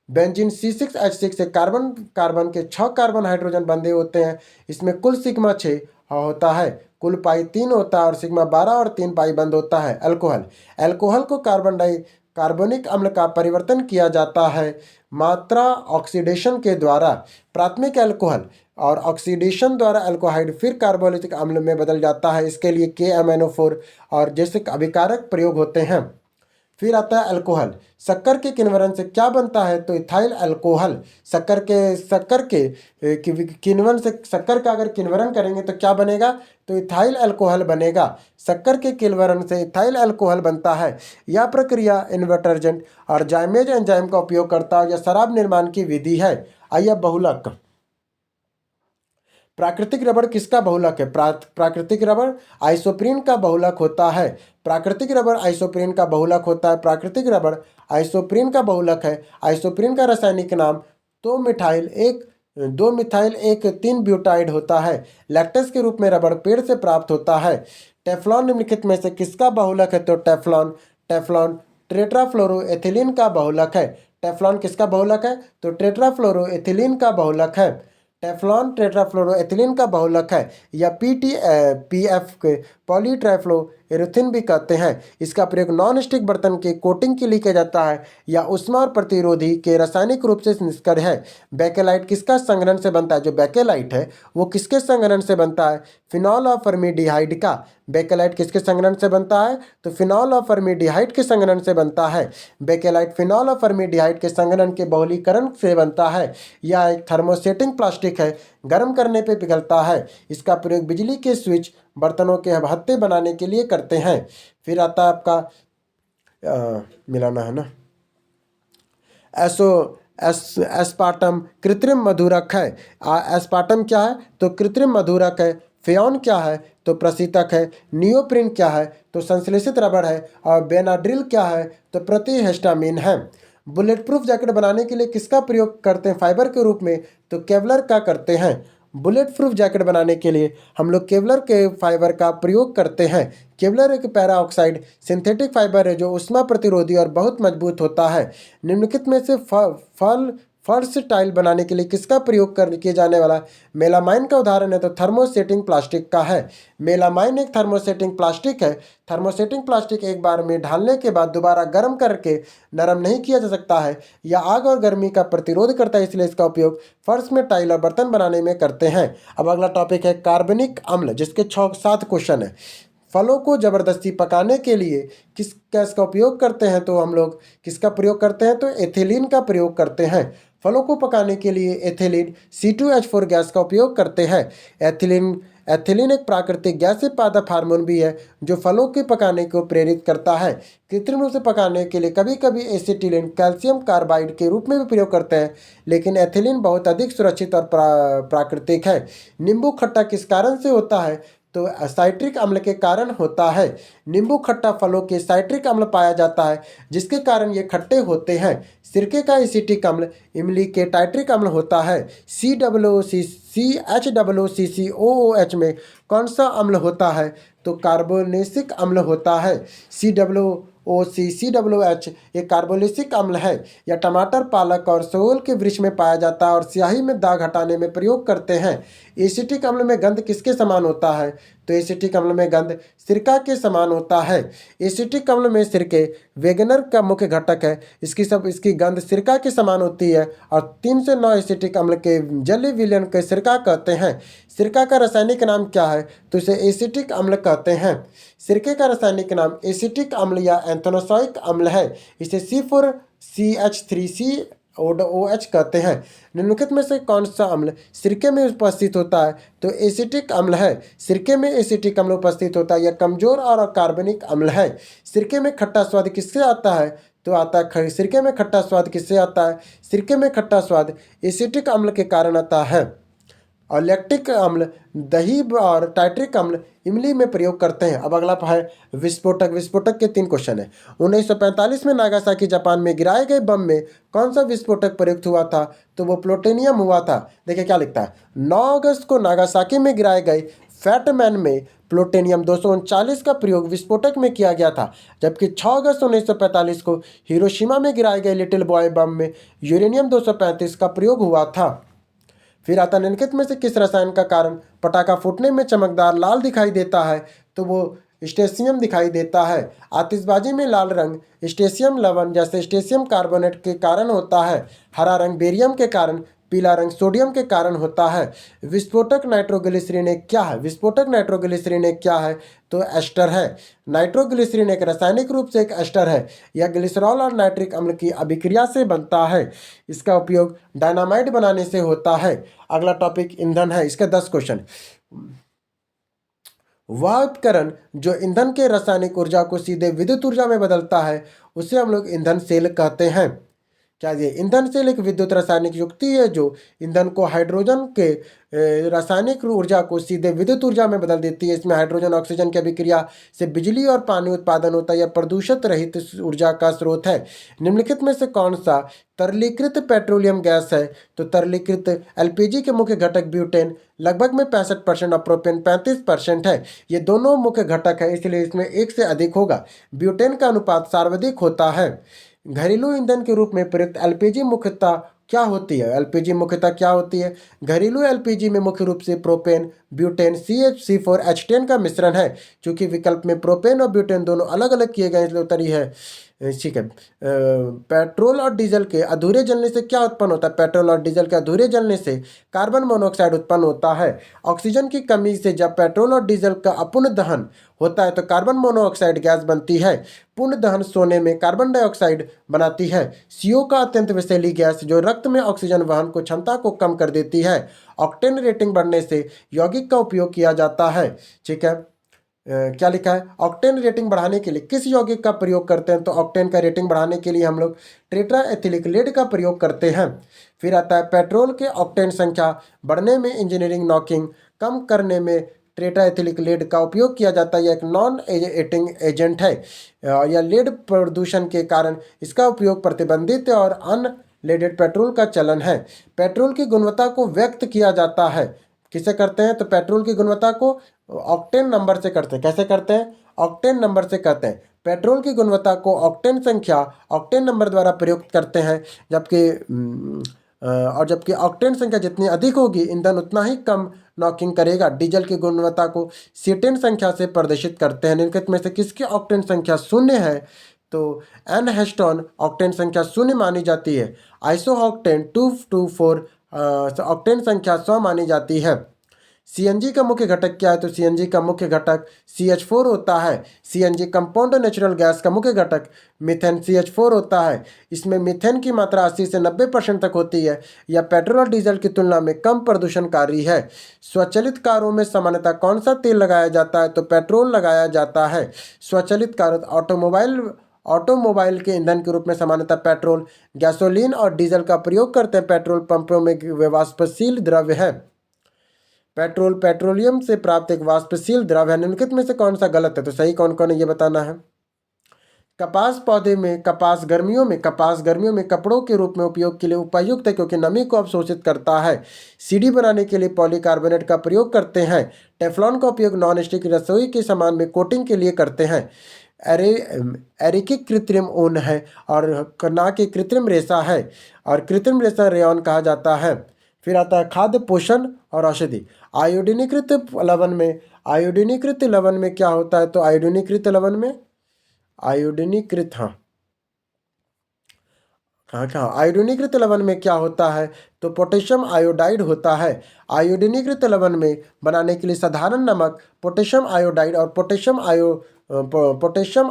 बेंजीन C6H6 से कार्बन के 6 कार्बन हाइड्रोजन बंधे होते हैं। इसमें कुल सिग्मा 6 होता है, कुल पाई 3 होता है और सिग्मा 12 और 3 पाई बंद होता है। अल्कोहल को कार्बनिक अम्ल का परिवर्तन किया जाता है मात्रा ऑक्सीडेशन के द्वारा। प्राथमिक अल्कोहल और ऑक्सीडेशन द्वारा अल्कोहाइड फिर कार्बोलिक अम्ल में बदल जाता है। इसके लिए KMnO4 और जैसे अभिकारक प्रयोग होते हैं। फिर आता है अल्कोहल। शक्कर के किण्वन से क्या बनता है? तो इथाइल अल्कोहल। शक्कर के किण्वन से शक्कर का अगर किण्वन करेंगे तो क्या बनेगा? तो इथाइल अल्कोहल बनेगा। शक्कर के किण्वन से इथाइल अल्कोहल बनता है। यह प्रक्रिया इन्वर्टर्जेंट और जाइमेज एंजाइम का उपयोग करता है। यह शराब निर्माण की विधि है। आइए बहुलक। प्राकृतिक रबड़ किसका बहुलक है? प्राकृतिक रबड़ आइसोप्रीन का बहुलक होता है। प्राकृतिक रबड़ आइसोप्रीन का बहुलक होता है। प्राकृतिक रबड़ आइसोप्रीन का बहुलक है। आइसोप्रीन का रासायनिक नाम 2 मिथाइल 3 होता है। लैक्टेस के रूप में रबड़ पेड़ से प्राप्त होता है। टेफ्लॉन निम्नलिखित में से किसका बहुलक है? तो टेफ्लॉन टेट्राफ्लोरोएथिलीन का बहुलक है। टेफ्लॉन किसका बहुलक है? तो टेट्राफ्लोरोएथिलीन का बहुलक है। टेफ्लॉन टेट्राफ्लोरोएथिलीन का बहुलक है। या PF के पॉलीट्राइफ्लोएरेथिन भी कहते हैं। इसका प्रयोग नॉन स्टिक बर्तन के कोटिंग के लिए किया जाता है या उष्मा और प्रतिरोधी के रासायनिक रूप से निष्क्रिय है। बेकेलाइट किसका संघनन से बनता है? जो बेकेलाइट है वो किसके संघनन से बनता है? फिनॉल और फॉर्मिल्डिहाइड का। बेकेलाइट किसके संघनन से बनता है? तो फिनॉल और फॉर्मिल्डिहाइड के संघनन से बनता है। बेकेलाइट फिनॉल और फॉर्मिल्डिहाइड के संघनन के बहुलीकरण से बनता है। यह एक थर्मोसेटिंग प्लास्टिक है, गर्म करने पे पिघलता है। इसका प्रयोग बिजली के स्विच, बर्तनों के हत्थे बनाने के लिए करते हैं। फिर आता है आपका मिलाना है ना, एस्पार्टम कृत्रिम मधुरक है। एस्पार्टम क्या है? तो कृत्रिम मधुरक है। फ्योन क्या है? तो प्रशीतक है। नियोप्रिन क्या है? तो संश्लेषित रबड़ है। और बेनाड्रिल क्या है? तो प्रतिहिस्टामिन है। बुलेट प्रूफ जैकेट बनाने के लिए किसका प्रयोग करते हैं फाइबर के रूप में? तो केवलर का करते हैं। बुलेट प्रूफ जैकेट बनाने के लिए हम लोग केवलर के फाइबर का प्रयोग करते हैं। केवलर एक पैरा ऑक्साइड सिंथेटिक फाइबर है जो उष्मा प्रतिरोधी और बहुत मजबूत होता है। निम्नलिखित में से फर्श टाइल बनाने के लिए किसका प्रयोग किए जाने वाला मेलामाइन का उदाहरण है? तो थर्मोसेटिंग प्लास्टिक का है। मेलामाइन एक थर्मोसेटिंग प्लास्टिक है। थर्मोसेटिंग प्लास्टिक एक बार में ढालने के बाद दोबारा गर्म करके नरम नहीं किया जा सकता है। यह आग और गर्मी का प्रतिरोध करता है, इसलिए इसका उपयोग फर्श में टाइल और बर्तन बनाने में करते हैं। अब अगला टॉपिक है कार्बनिक अम्ल, जिसके 6-7 क्वेश्चन है। फलों को ज़बरदस्ती पकाने के लिए किस गैस का उपयोग करते हैं? तो हम लोग किसका प्रयोग करते हैं? तो एथिलीन का प्रयोग करते हैं। फलों को पकाने के लिए एथिलीन C2H4 गैस का उपयोग करते हैं। एथिलीन एथिलीन एक प्राकृतिक गैसीय पादप हार्मोन भी है जो फलों के पकाने को प्रेरित करता है। कृत्रिम रूप से पकाने के लिए कभी कभी एसिटिलीन कैल्शियम कार्बाइड के रूप में भी प्रयोग करते हैं, लेकिन एथिलीन बहुत अधिक सुरक्षित और प्राकृतिक है। नींबू खट्टा किस कारण से होता है? तो साइट्रिक अम्ल के कारण होता है। नींबू खट्टा फलों के साइट्रिक अम्ल पाया जाता है जिसके कारण ये खट्टे होते हैं। सिरके का एसिटिक अम्ल इमली के टाइट्रिक अम्ल होता है। COOH में कौन सा अम्ल होता है? तो कार्बोनेसिक अम्ल होता है। COOH एक कार्बोलिसिक अम्ल है। यह टमाटर, पालक और सोल के वृक्ष में पाया जाता है और स्याही में दाग हटाने में प्रयोग करते हैं। एसिटिक अम्ल में गंध किसके समान होता है? तो एसिटिक अम्ल में गंध सिरका के समान होता है। एसिटिक अम्ल में सिरके वेगनर का मुख्य घटक है। इसकी गंध सिरका के समान होती है और 3 से 9 एसिटिक अम्ल के जली विलयन के सिरका कहते हैं। सिरका का रासायनिक नाम क्या है? तो इसे एसिटिक अम्ल कहते हैं। सिरके का रासायनिक नाम एसिटिक अम्ल या एंथ्रासाइक अम्ल है। इसे C4CH3COOH कहते हैं। निम्नलिखित में से कौन सा अम्ल सिरके में उपस्थित होता है? तो एसिटिक अम्ल है। सिरके में एसिटिक अम्ल उपस्थित होता है। यह कमजोर और कार्बनिक अम्ल है। सिरके में खट्टा स्वाद किससे आता है? तो आता है सिरके में खट्टा स्वाद किससे आता है? सिरके में खट्टा स्वाद एसिटिक अम्ल के कारण आता है। और लैक्टिक अम्ल दही और टाइट्रिक अम्ल इमली में प्रयोग करते हैं। अब अगला है विस्फोटक। विस्फोटक के 3 क्वेश्चन है। 1945 में नागासाकी जापान में गिराए गए बम में कौन सा विस्फोटक प्रयुक्त हुआ था? तो वो प्लूटोनियम हुआ था। देखिए क्या लिखता है, 9 अगस्त को नागासाकी में गिराए गए फैटमैन में प्लूटोनियम 239 का प्रयोग विस्फोटक में किया गया था, जबकि 6 अगस्त 1945 को हिरोशिमा में गिराए गए लिटिल बॉय बम में यूरेनियम 235 का प्रयोग हुआ था। फिर आता निम्नलिखित में से किस रसायन का कारण पटाखा फूटने में चमकदार लाल दिखाई देता है? तो वो स्टेशियम दिखाई देता है। आतिशबाजी में लाल रंग स्टेशियम लवण जैसे स्टेशियम कार्बोनेट के कारण होता है। हरा रंग बेरियम के कारण, पीला रंग सोडियम के कारण होता है। विस्फोटक नाइट्रोग्लिसरीन एक क्या है? विस्फोटक नाइट्रोग्लिसरीन एक क्या है? तो एस्टर है। नाइट्रोग्लिसरीन एक रासायनिक रूप से एक एस्टर है। यह ग्लिसरॉल और नाइट्रिक अम्ल की अभिक्रिया से बनता है। इसका उपयोग डायनामाइट बनाने से होता है। अगला टॉपिक ईंधन है। इसके 10 क्वेश्चन। वह उपकरण जो ईंधन के रासायनिक ऊर्जा को सीधे विद्युत ऊर्जा में बदलता है उसे हम लोग ईंधन सेल कहते हैं। क्या ये ईंधन सेल एक विद्युत रासायनिक युक्ति है जो ईंधन को हाइड्रोजन के रासायनिक ऊर्जा को सीधे विद्युत ऊर्जा में बदल देती है। इसमें हाइड्रोजन ऑक्सीजन की अभिक्रिया से बिजली और पानी उत्पादन होता है। यह प्रदूषित रहित ऊर्जा का स्रोत है। निम्नलिखित में से कौन सा तरलीकृत पेट्रोलियम गैस है? तो तरलीकृत एलपीजी के मुख्य घटक ब्यूटेन लगभग में 65% और प्रोपेन 35% है। ये दोनों मुख्य घटक है, इसलिए इसमें एक से अधिक होगा। ब्यूटेन का अनुपात सर्वाधिक होता है। घरेलू ईंधन के रूप में प्रयुक्त एलपीजी मुख्यतः क्या होती है? एलपीजी मुख्यतः क्या होती है? घरेलू एलपीजी में मुख्य रूप से प्रोपेन, ब्यूटेन, CH4H10 का मिश्रण है। चूंकि विकल्प में प्रोपेन और ब्यूटेन दोनों अलग अलग किए गए इसलिए उत्तर ही है। ठीक है। पेट्रोल और डीजल के अधूरे जलने से क्या उत्पन्न होता है? पेट्रोल और डीजल के अधूरे जलने से कार्बन मोनोऑक्साइड उत्पन्न होता है। ऑक्सीजन की कमी से जब पेट्रोल और डीजल का अपूर्ण दहन होता है तो कार्बन मोनोऑक्साइड गैस बनती है। पूर्ण दहन सोने में कार्बन डाइऑक्साइड बनाती है। CO का अत्यंत विषैली गैस जो रक्त में ऑक्सीजन वहन को क्षमता को कम कर देती है। ऑक्टेन रेटिंग बढ़ने से यौगिक का उपयोग किया जाता है। ठीक है। क्या लिखा है? ऑक्टेन रेटिंग बढ़ाने के लिए किस यौगिक का प्रयोग करते हैं? तो ऑक्टेन का रेटिंग बढ़ाने के लिए हम लोग टेट्रा एथिलिक लेड का प्रयोग करते हैं। फिर आता है पेट्रोल के ऑक्टेन संख्या बढ़ने में इंजीनियरिंग नॉकिंग कम करने में टेट्रा एथिलिक लेड का उपयोग किया जाता है। यह एक नॉन एटिंग एजेंट है। यह लेड प्रदूषण के कारण इसका उपयोग प्रतिबंधित है और अनलेडेड पेट्रोल का चलन है। पेट्रोल की गुणवत्ता को व्यक्त किया जाता है। किसे करते हैं? तो पेट्रोल की गुणवत्ता को ऑक्टेन नंबर से करते हैं। कैसे करते हैं? ऑक्टेन नंबर से करते हैं। पेट्रोल की गुणवत्ता को ऑक्टेन संख्या ऑक्टेन नंबर द्वारा प्रयुक्त करते हैं। जबकि ऑक्टेन संख्या जितनी अधिक होगी ईंधन उतना ही कम नॉकिंग करेगा। डीजल की गुणवत्ता को सीटेन संख्या से प्रदर्शित करते हैं। निम्नलिखित में से किसकी ऑक्टेन संख्या 0 है? तो एनहेस्टोन ऑक्टेन संख्या 0 मानी जाती है। आइसोऑक्टेन 224 ऑक्टेन संख्या 100 मानी जाती है। सीएनजी का मुख्य घटक क्या है? तो सीएनजी का मुख्य घटक CH4 होता है। सीएनजी कंपाउंड नेचुरल गैस का मुख्य घटक मीथेन CH4 होता है। इसमें मीथेन की मात्रा 80 से 90% तक होती है। यह पेट्रोल और डीजल की तुलना में कम प्रदूषणकारी है। स्वचालित कारों में सामान्यतः कौन सा तेल लगाया जाता है? तो पेट्रोल लगाया जाता है। स्वचालित कार ऑटोमोबाइल के ईंधन के रूप में सामान्यतः पेट्रोल, गैसोलीन और डीजल का प्रयोग करते हैं। पेट्रोल पंपों में वाष्पशील द्रव्य है। पेट्रोल पेट्रोलियम से प्राप्त एक वाष्पशील द्रव्य है। निम्नलिखित में से कौन सा गलत है? तो सही कौन कौन है ये बताना है। कपास गर्मियों में कपड़ों के रूप में उपयोग के लिए उपयुक्त है क्योंकि नमी को अवशोषित करता है। सीढ़ी बनाने के लिए पॉलीकार्बोनेट का प्रयोग करते हैं। टेफ्लॉन का उपयोग नॉन स्टिक रसोई के सामान में कोटिंग के लिए करते हैं। एरिकिक कृत्रिम ऊन है और ना कि कृत्रिम रेशा है, और कृत्रिम रेशा रेयॉन कहा जाता है। फिर आता है खाद्य, पोषण और औषधि। आयोडीनीकृत लवण में क्या होता है? तो आयोडीनीकृत लवण में आयोडीनीकृत आयोडीनीकृत लवण में क्या होता है? तो पोटेशियम आयोडाइड होता है। आयोडीनीकृत लवण में बनाने के लिए साधारण नमक, पोटेशियम आयोडाइड और पोटेशियम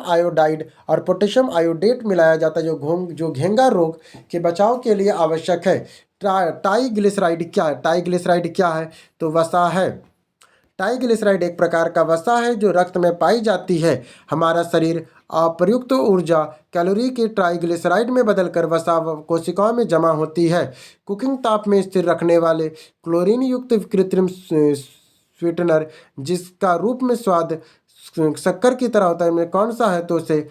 आयोडाइड और पोटेशियम आयोडेट मिलाया जाता है, जो घेंगा रोग के बचाव के लिए आवश्यक है। ट्राइग्लिसराइड क्या है? ट्राइग्लिसराइड क्या है? तो वसा है। ट्राइग्लिसराइड एक प्रकार का वसा है जो रक्त में पाई जाती है। हमारा शरीर अप्रयुक्त ऊर्जा कैलोरी के ट्राइग्लिसराइड में बदलकर वसा कोशिकाओं में जमा होती है। कुकिंग ताप में स्थिर रखने वाले क्लोरीन युक्त कृत्रिम स्वीटनर जिसका रूप में स्वाद शक्कर की तरह होता है में कौन सा है? तो उसे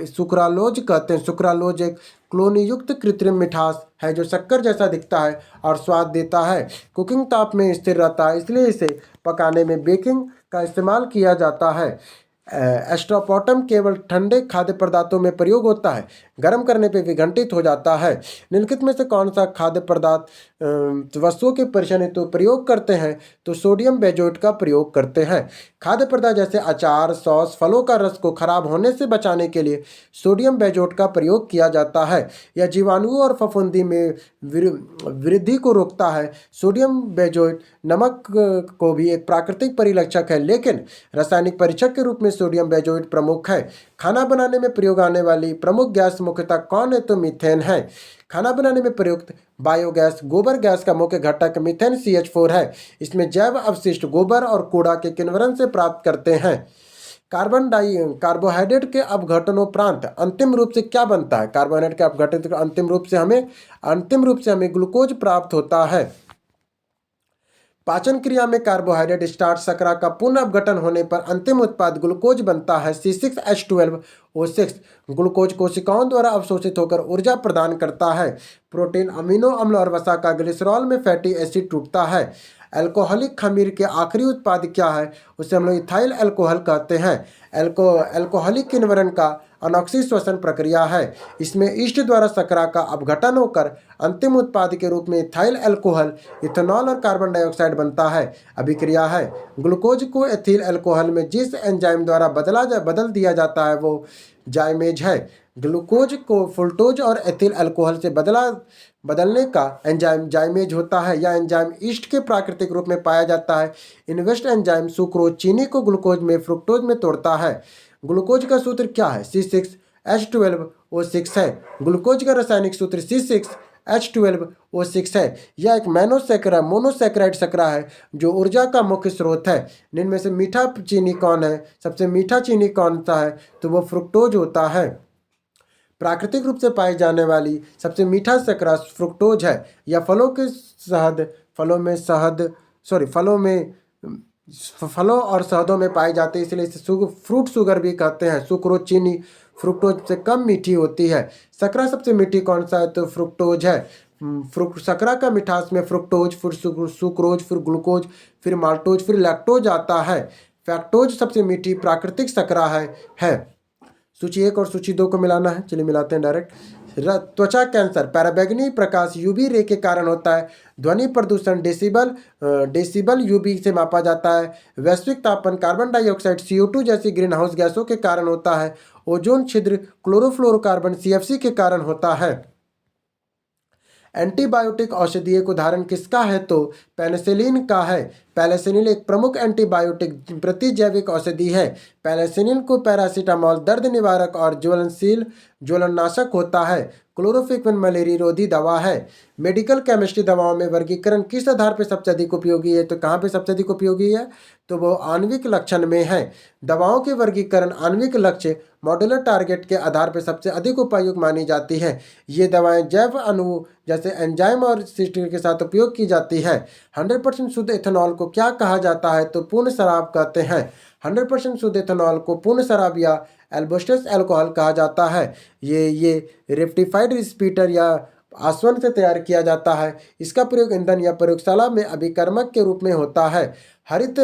सुक्रालोज कहते हैं। सुक्रालोज एक क्लोनीयुक्त कृत्रिम मिठास है जो शक्कर जैसा दिखता है और स्वाद देता है। कुकिंग ताप में स्थिर रहता है, इसलिए इसे पकाने में बेकिंग का इस्तेमाल किया जाता है। एस्ट्रोपोटम केवल ठंडे खाद्य पदार्थों में प्रयोग होता है, गर्म करने पर विघटित हो जाता है। निम्नलिखित में से कौन सा खाद्य पदार्थ वस्तुओं के परिचय हेतु प्रयोग करते हैं? तो सोडियम बेंजोएट का प्रयोग करते हैं। खाद्य पदार्थ जैसे अचार, सॉस, फलों का रस को खराब होने से बचाने के लिए सोडियम बेंजोएट का प्रयोग किया जाता है। यह जीवाणुओं और फफूंदी में वृद्धि को रोकता है। सोडियम बेंजोएट नमक को भी एक प्राकृतिक परिलक्षक है, लेकिन रासायनिक परीक्षक के रूप में सोडियम बेंजोएट प्रमुख है। खाना बनाने में प्रयोग आने वाली प्रमुख गैस मुख्यतः कौन है? तो मीथेन है। खाना बनाने में प्रयुक्त बायोगैस गोबर गैस का मुख्य घटक मीथेन CH4 है। इसमें जैव अवशिष्ट गोबर और कूड़ा के किण्वन से प्राप्त करते हैं। कार्बोहाइड्रेट के अपघटनोपरांत अंतिम रूप से क्या बनता है? कार्बोहाइड्रेट के अपघटन अंतिम रूप से हमें ग्लूकोज प्राप्त होता है। पाचन क्रिया में कार्बोहाइड्रेट स्टार्च शर्करा का पुनः अपघटन होने पर अंतिम उत्पाद ग्लूकोज बनता है C6H12O6। ग्लूकोज कोशिकाओं द्वारा अवशोषित होकर ऊर्जा प्रदान करता है। प्रोटीन, अमीनो अम्ल और वसा का ग्लिसरॉल में फैटी एसिड टूटता है। अल्कोहलिक खमीर के आखिरी उत्पाद क्या है? उसे हम लोग इथाइल अल्कोहल कहते हैं। अल्कोहलिक किण्वन का अनॉक्सी श्वसन प्रक्रिया है। इसमें ईस्ट द्वारा शर्करा का अपघटन होकर अंतिम उत्पाद के रूप में इथाइल अल्कोहल, इथेनॉल और कार्बन डाइऑक्साइड बनता है। अभिक्रिया है। ग्लूकोज को एथिल अल्कोहल में जिस एंजाइम द्वारा बदल दिया जाता है वो जाइमेज है। ग्लूकोज को फ्रुक्टोज और एथिल अल्कोहल से बदलने का एंजाइम जाइमेज होता है। यह एंजाइम ईस्ट के प्राकृतिक रूप में पाया जाता है। इन्वेस्ट एंजाइम सुक्रोज चीनी को ग्लूकोज में फ्रुक्टोज में तोड़ता है। ग्लूकोज का सूत्र क्या है? C6H12O6 है। ग्लूकोज का रासायनिक सूत्र C6H12O6 है। यह एक मोनोसैकेराइड शर्करा है जो ऊर्जा का मुख्य स्रोत है। इनमें से मीठा चीनी कौन है? सबसे मीठा चीनी कौन सा है? तो वो फ्रुक्टोज होता है। प्राकृतिक रूप से पाई जाने वाली सबसे मीठा शर्करा फ्रुक्टोज है। यह फलों और शहदों में पाई जाती है, इसलिए इसे फ्रूट शुगर भी कहते हैं। सुक्रोज चीनी फ्रुक्टोज से कम मीठी होती है। शर्करा सबसे मीठी कौन सा है? तो फ्रुक्टोज है। शर्करा का मिठास में फ्रुक्टोज, फिर सुक्रोज, फिर ग्लूकोज, फिर माल्टोज, फिर लैक्टोज आता है। फैक्टोज सबसे मीठी प्राकृतिक शर्करा है। सूची 1 और सूची 2 को मिलाना है। चलिए मिलाते हैं डायरेक्ट। त्वचा कैंसर पराबैंगनी प्रकाश यूवी रे के कारण होता है। ध्वनि प्रदूषण डेसिबल यूवी से मापा जाता है। वैश्विक तापमान कार्बन डाइऑक्साइड CO2 जैसी ग्रीन हाउस गैसों के कारण होता है। ओजोन छिद्र क्लोरोफ्लोरोकार्बन CFC के कारण होता है। एंटीबायोटिक औषधि एक उदाहरण किसका है? तो पेनिसिलिन का है। पेनिसिलिन एक प्रमुख एंटीबायोटिक प्रतिजैविक औषधि है। पेनिसिलिन को पैरासीटामोल दर्द निवारक और ज्वलनशील ज्वलननाशक होता है। क्लोरोफिक्विन मलेरिया रोधी दवा है। मेडिकल केमिस्ट्री दवाओं में वर्गीकरण किस आधार पर सबसे अधिक उपयोगी है? तो कहाँ पे सबसे अधिक उपयोगी है? तो वो आणविक लक्षण में है। दवाओं के वर्गीकरण आणविक लक्ष्य मॉड्यूलर टारगेट के आधार पर सबसे अधिक उपयुक्त मानी जाती है। ये दवाएं जैव अणु जैसे एंजाइम और सिस्टर के साथ उपयोग की जाती है। 100% शुद्ध इथेनॉल को क्या कहा जाता है? तो पूर्ण शराब कहते हैं। 100% शुद्ध इथेनॉल को पूर्ण शराब या एल्बोस्टस अल्कोहल कहा जाता है। ये रेक्टिफाइड स्पीटर या आसवन से तैयार किया जाता है। इसका प्रयोग ईंधन या प्रयोगशाला में अभिकर्मक के रूप में होता है। हरित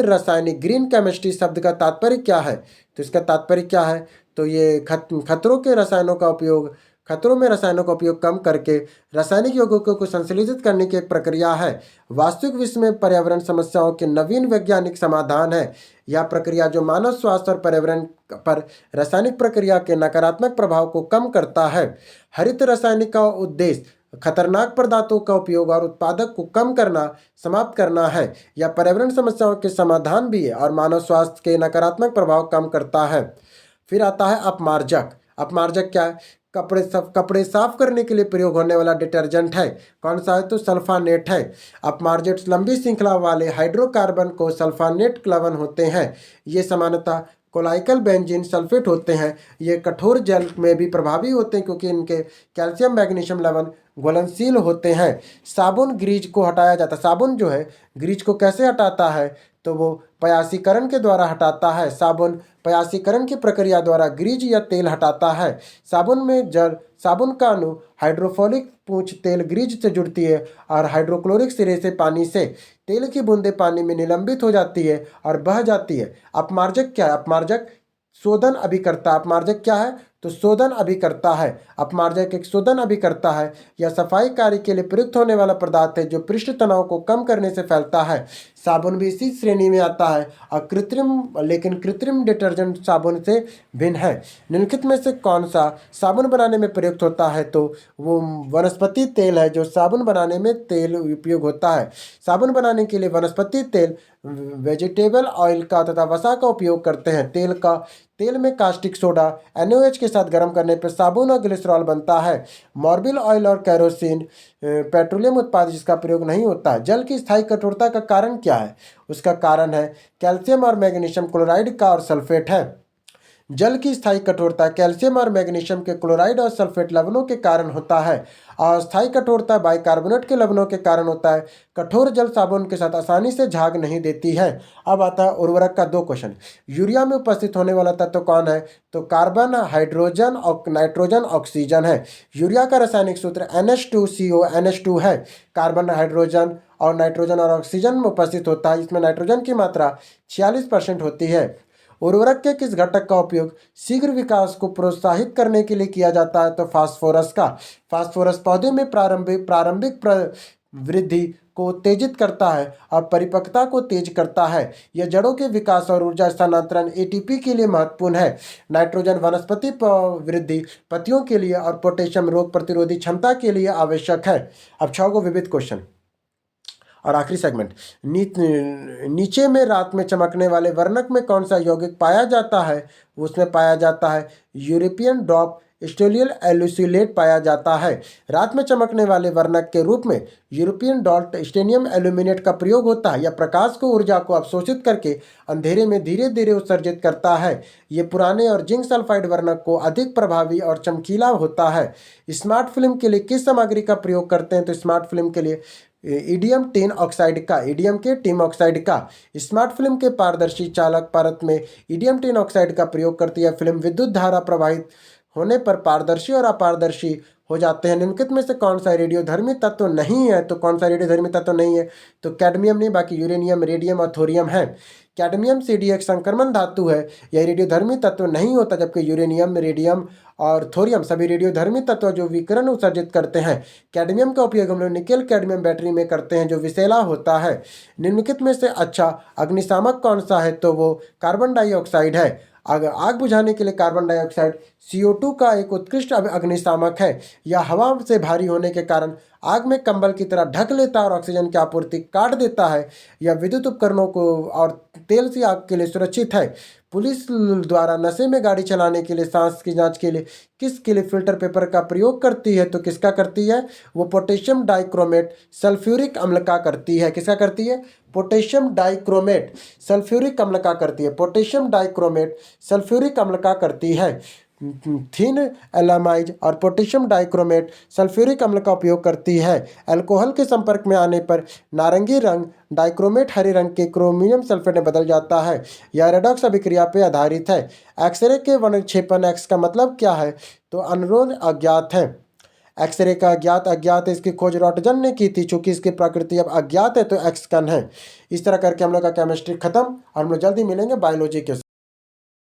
रासायनिक ग्रीन केमिस्ट्री शब्द का तात्पर्य क्या है? तो इसका तात्पर्य क्या है? तो ये खतरों में रसायनों का उपयोग कम करके रासायनिक यौगिकों को संश्लेषित करने की एक प्रक्रिया है। वास्तविक विश्व में पर्यावरण समस्याओं के नवीन वैज्ञानिक समाधान है। यह प्रक्रिया जो मानव स्वास्थ्य और पर्यावरण पर रासायनिक प्रक्रिया के नकारात्मक प्रभाव को कम करता है। हरित रासायनिक का उद्देश्य खतरनाक पदार्थों का उपयोग और उत्पादक को कम करना समाप्त करना है। यह पर्यावरण समस्याओं के समाधान भी है और मानव स्वास्थ्य के नकारात्मक प्रभाव कम करता है। फिर आता है अपमार्जक। अपमार्जक क्या है? कपड़े साफ करने के लिए प्रयोग होने वाला डिटर्जेंट है। कौन सा है? तो सल्फानेट है। अपमार्जेंट्स लंबी श्रृंखला वाले हाइड्रोकार्बन को सल्फानेट लवण होते हैं। ये सामान्यतः कोलाइकल बेंजीन सल्फेट होते हैं। ये कठोर जल में भी प्रभावी होते हैं क्योंकि इनके कैल्शियम मैग्नीशियम लवण घुलनशील होते हैं। साबुन ग्रीज को हटाया जाता है। साबुन जो है ग्रीज को कैसे हटाता है? तो वो पयासीकरण के द्वारा हटाता है। साबुन पयासीकरण की प्रक्रिया द्वारा ग्रीज या तेल हटाता है। साबुन का अणु हाइड्रोफोलिक पूंछ तेल ग्रीज से जुड़ती है और हाइड्रोक्लोरिक सिरे से पानी से तेल की बूंदें पानी में निलंबित हो जाती है और बह जाती है। अपमार्जक क्या है? अपमार्जक शोधन अभिकर्ता। अपमार्जक क्या है? तो शोधन अभिकर्ता है। अपमार्जक एक शोधन अभिकर्ता है। यह सफाई कार्य के लिए प्रयुक्त होने वाला पदार्थ है जो पृष्ठ तनाव को कम करने से फैलता है। साबुन भी इसी श्रेणी में आता है और कृत्रिम डिटर्जेंट साबुन से भिन्न है। निम्नलिखित में से कौन सा साबुन बनाने में प्रयुक्त होता है? तो वो वनस्पति तेल है जो साबुन बनाने में तेल उपयोग होता है। साबुन बनाने के लिए वनस्पति तेल वेजिटेबल ऑयल का तथा वसा का उपयोग करते हैं। तेल में कास्टिक सोडा NaOH के साथ गर्म करने पर साबुन और ग्लिसरॉल बनता है। मॉर्बिल ऑयल और कैरोसिन पेट्रोलियम उत्पाद जिसका प्रयोग नहीं होता है। जल की स्थायी कठोरता का कारण क्या है? उसका कारण है कैल्शियम और मैग्नीशियम क्लोराइड का और सल्फेट है। जल की स्थायी कठोरता कैल्शियम और मैग्नीशियम के क्लोराइड और सल्फेट लवणों के कारण होता है। अस्थायी कठोरता बाइकार्बोनेट के लवणों के कारण होता है। कठोर जल साबुन के साथ आसानी से झाग नहीं देती है। अब आता है उर्वरक का 2 क्वेश्चन। यूरिया में उपस्थित होने वाला तत्व कौन है? तो कार्बन, हाइड्रोजन और नाइट्रोजन, ऑक्सीजन है। यूरिया का रासायनिक सूत्र NH2CO NH2 है। कार्बन, हाइड्रोजन और नाइट्रोजन और ऑक्सीजन में उपस्थित होता है। इसमें नाइट्रोजन की मात्रा 46% होती है। उर्वरक के किस घटक का उपयोग शीघ्र विकास को प्रोत्साहित करने के लिए किया जाता है? तो फास्फोरस का। फास्फोरस पौधे में प्रारंभिक वृद्धि को उत्तेजित करता है और परिपक्वता को तेज करता है। यह जड़ों के विकास और ऊर्जा स्थानांतरण ATP के लिए महत्वपूर्ण है। नाइट्रोजन वनस्पति वृद्धि पत्तियों के लिए और पोटेशियम रोग प्रतिरोधी क्षमता के लिए आवश्यक है। अब 6 को विविध क्वेश्चन और आखिरी सेगमेंट। नीचे में रात में चमकने वाले वर्णक में कौन सा यौगिक पाया जाता है? उसमें पाया जाता है यूरोपियन ड्रॉप स्टोलियल एल्यूसिलेट पाया जाता है। रात में चमकने वाले वर्णक के रूप में यूरोपियन डॉट स्टेनियम एल्यूमिनेट का प्रयोग होता है। यह प्रकाश को ऊर्जा को अवशोषित करके अंधेरे में धीरे धीरे उत्सर्जित करता है। ये पुराने और जिंक सल्फाइड वर्णक को अधिक प्रभावी और चमकीला होता है। स्मार्ट फिल्म के लिए किस सामग्री का प्रयोग करते हैं? तो स्मार्ट फिल्म के लिए ईडियम टिन ऑक्साइड का, ईडियम के टिन ऑक्साइड का। स्मार्ट फिल्म के पारदर्शी चालक परत में ईडियम टिन ऑक्साइड का प्रयोग करती है। फिल्म विद्युत धारा प्रवाहित होने पर पारदर्शी और अपारदर्शी हो जाते हैं। निम्नलिखित में से कौन सा रेडियोधर्मी तत्व नहीं है? तो कौन सा रेडियोधर्मी तत्व नहीं है? तो कैडमियम नहीं, बाकी यूरेनियम, रेडियम और थोरियम है। कैडमियम CD एक संक्रमण धातु है, यह रेडियोधर्मी तत्व नहीं होता, जबकि यूरेनियम, रेडियम और थोरियम सभी रेडियोधर्मी तत्व जो विकिरण उत्सर्जित करते हैं। कैडमियम का उपयोग हम लोग निकेल कैडमियम बैटरी में करते हैं जो विषैला होता है। निम्नलिखित में से अच्छा अग्निशामक कौन सा है? तो वो कार्बन डाइऑक्साइड है। आग आग बुझाने के लिए कार्बन डाइऑक्साइड CO2 का एक उत्कृष्ट अग्निशामक है। यह हवा से भारी होने के कारण आग में कंबल की तरह ढक लेता है और ऑक्सीजन की आपूर्ति काट देता है। यह विद्युत उपकरणों को और तेल से आग के लिए सुरक्षित है। पुलिस द्वारा नशे में गाड़ी चलाने के लिए सांस की जांच के लिए किसके लिए फिल्टर पेपर का प्रयोग करती है, तो किसका करती है? वो पोटेशियम डाइक्रोमेट सल्फ्यूरिक अम्ल का करती है। किसका करती है? पोटेशियम डाइक्रोमेट सल्फ्यूरिक अम्ल का करती है। पोटेशियम डाइक्रोमेट सल्फ्यूरिक अम्ल का करती है। थिन एलामाइड और पोटेशियम डाइक्रोमेट सल्फ्यूरिक अम्ल का उपयोग करती है। अल्कोहल के संपर्क में आने पर नारंगी रंग डाइक्रोमेट हरे रंग के क्रोमियम सल्फेट में बदल जाता है। यह रेडॉक्स अभिक्रिया पर आधारित है। एक्सरे के वर्णक्षेपण एक्स का मतलब क्या है? तो अनुरोध अज्ञात है। एक्सरे का अज्ञात है, इसकी खोज रॉटजन ने की थी। चूंकि इसकी प्रकृति अब अज्ञात है तो एक्स कण है। इस तरह करके हम लोग का केमिस्ट्री खत्म और हम लोग जल्दी मिलेंगे बायोलॉजी के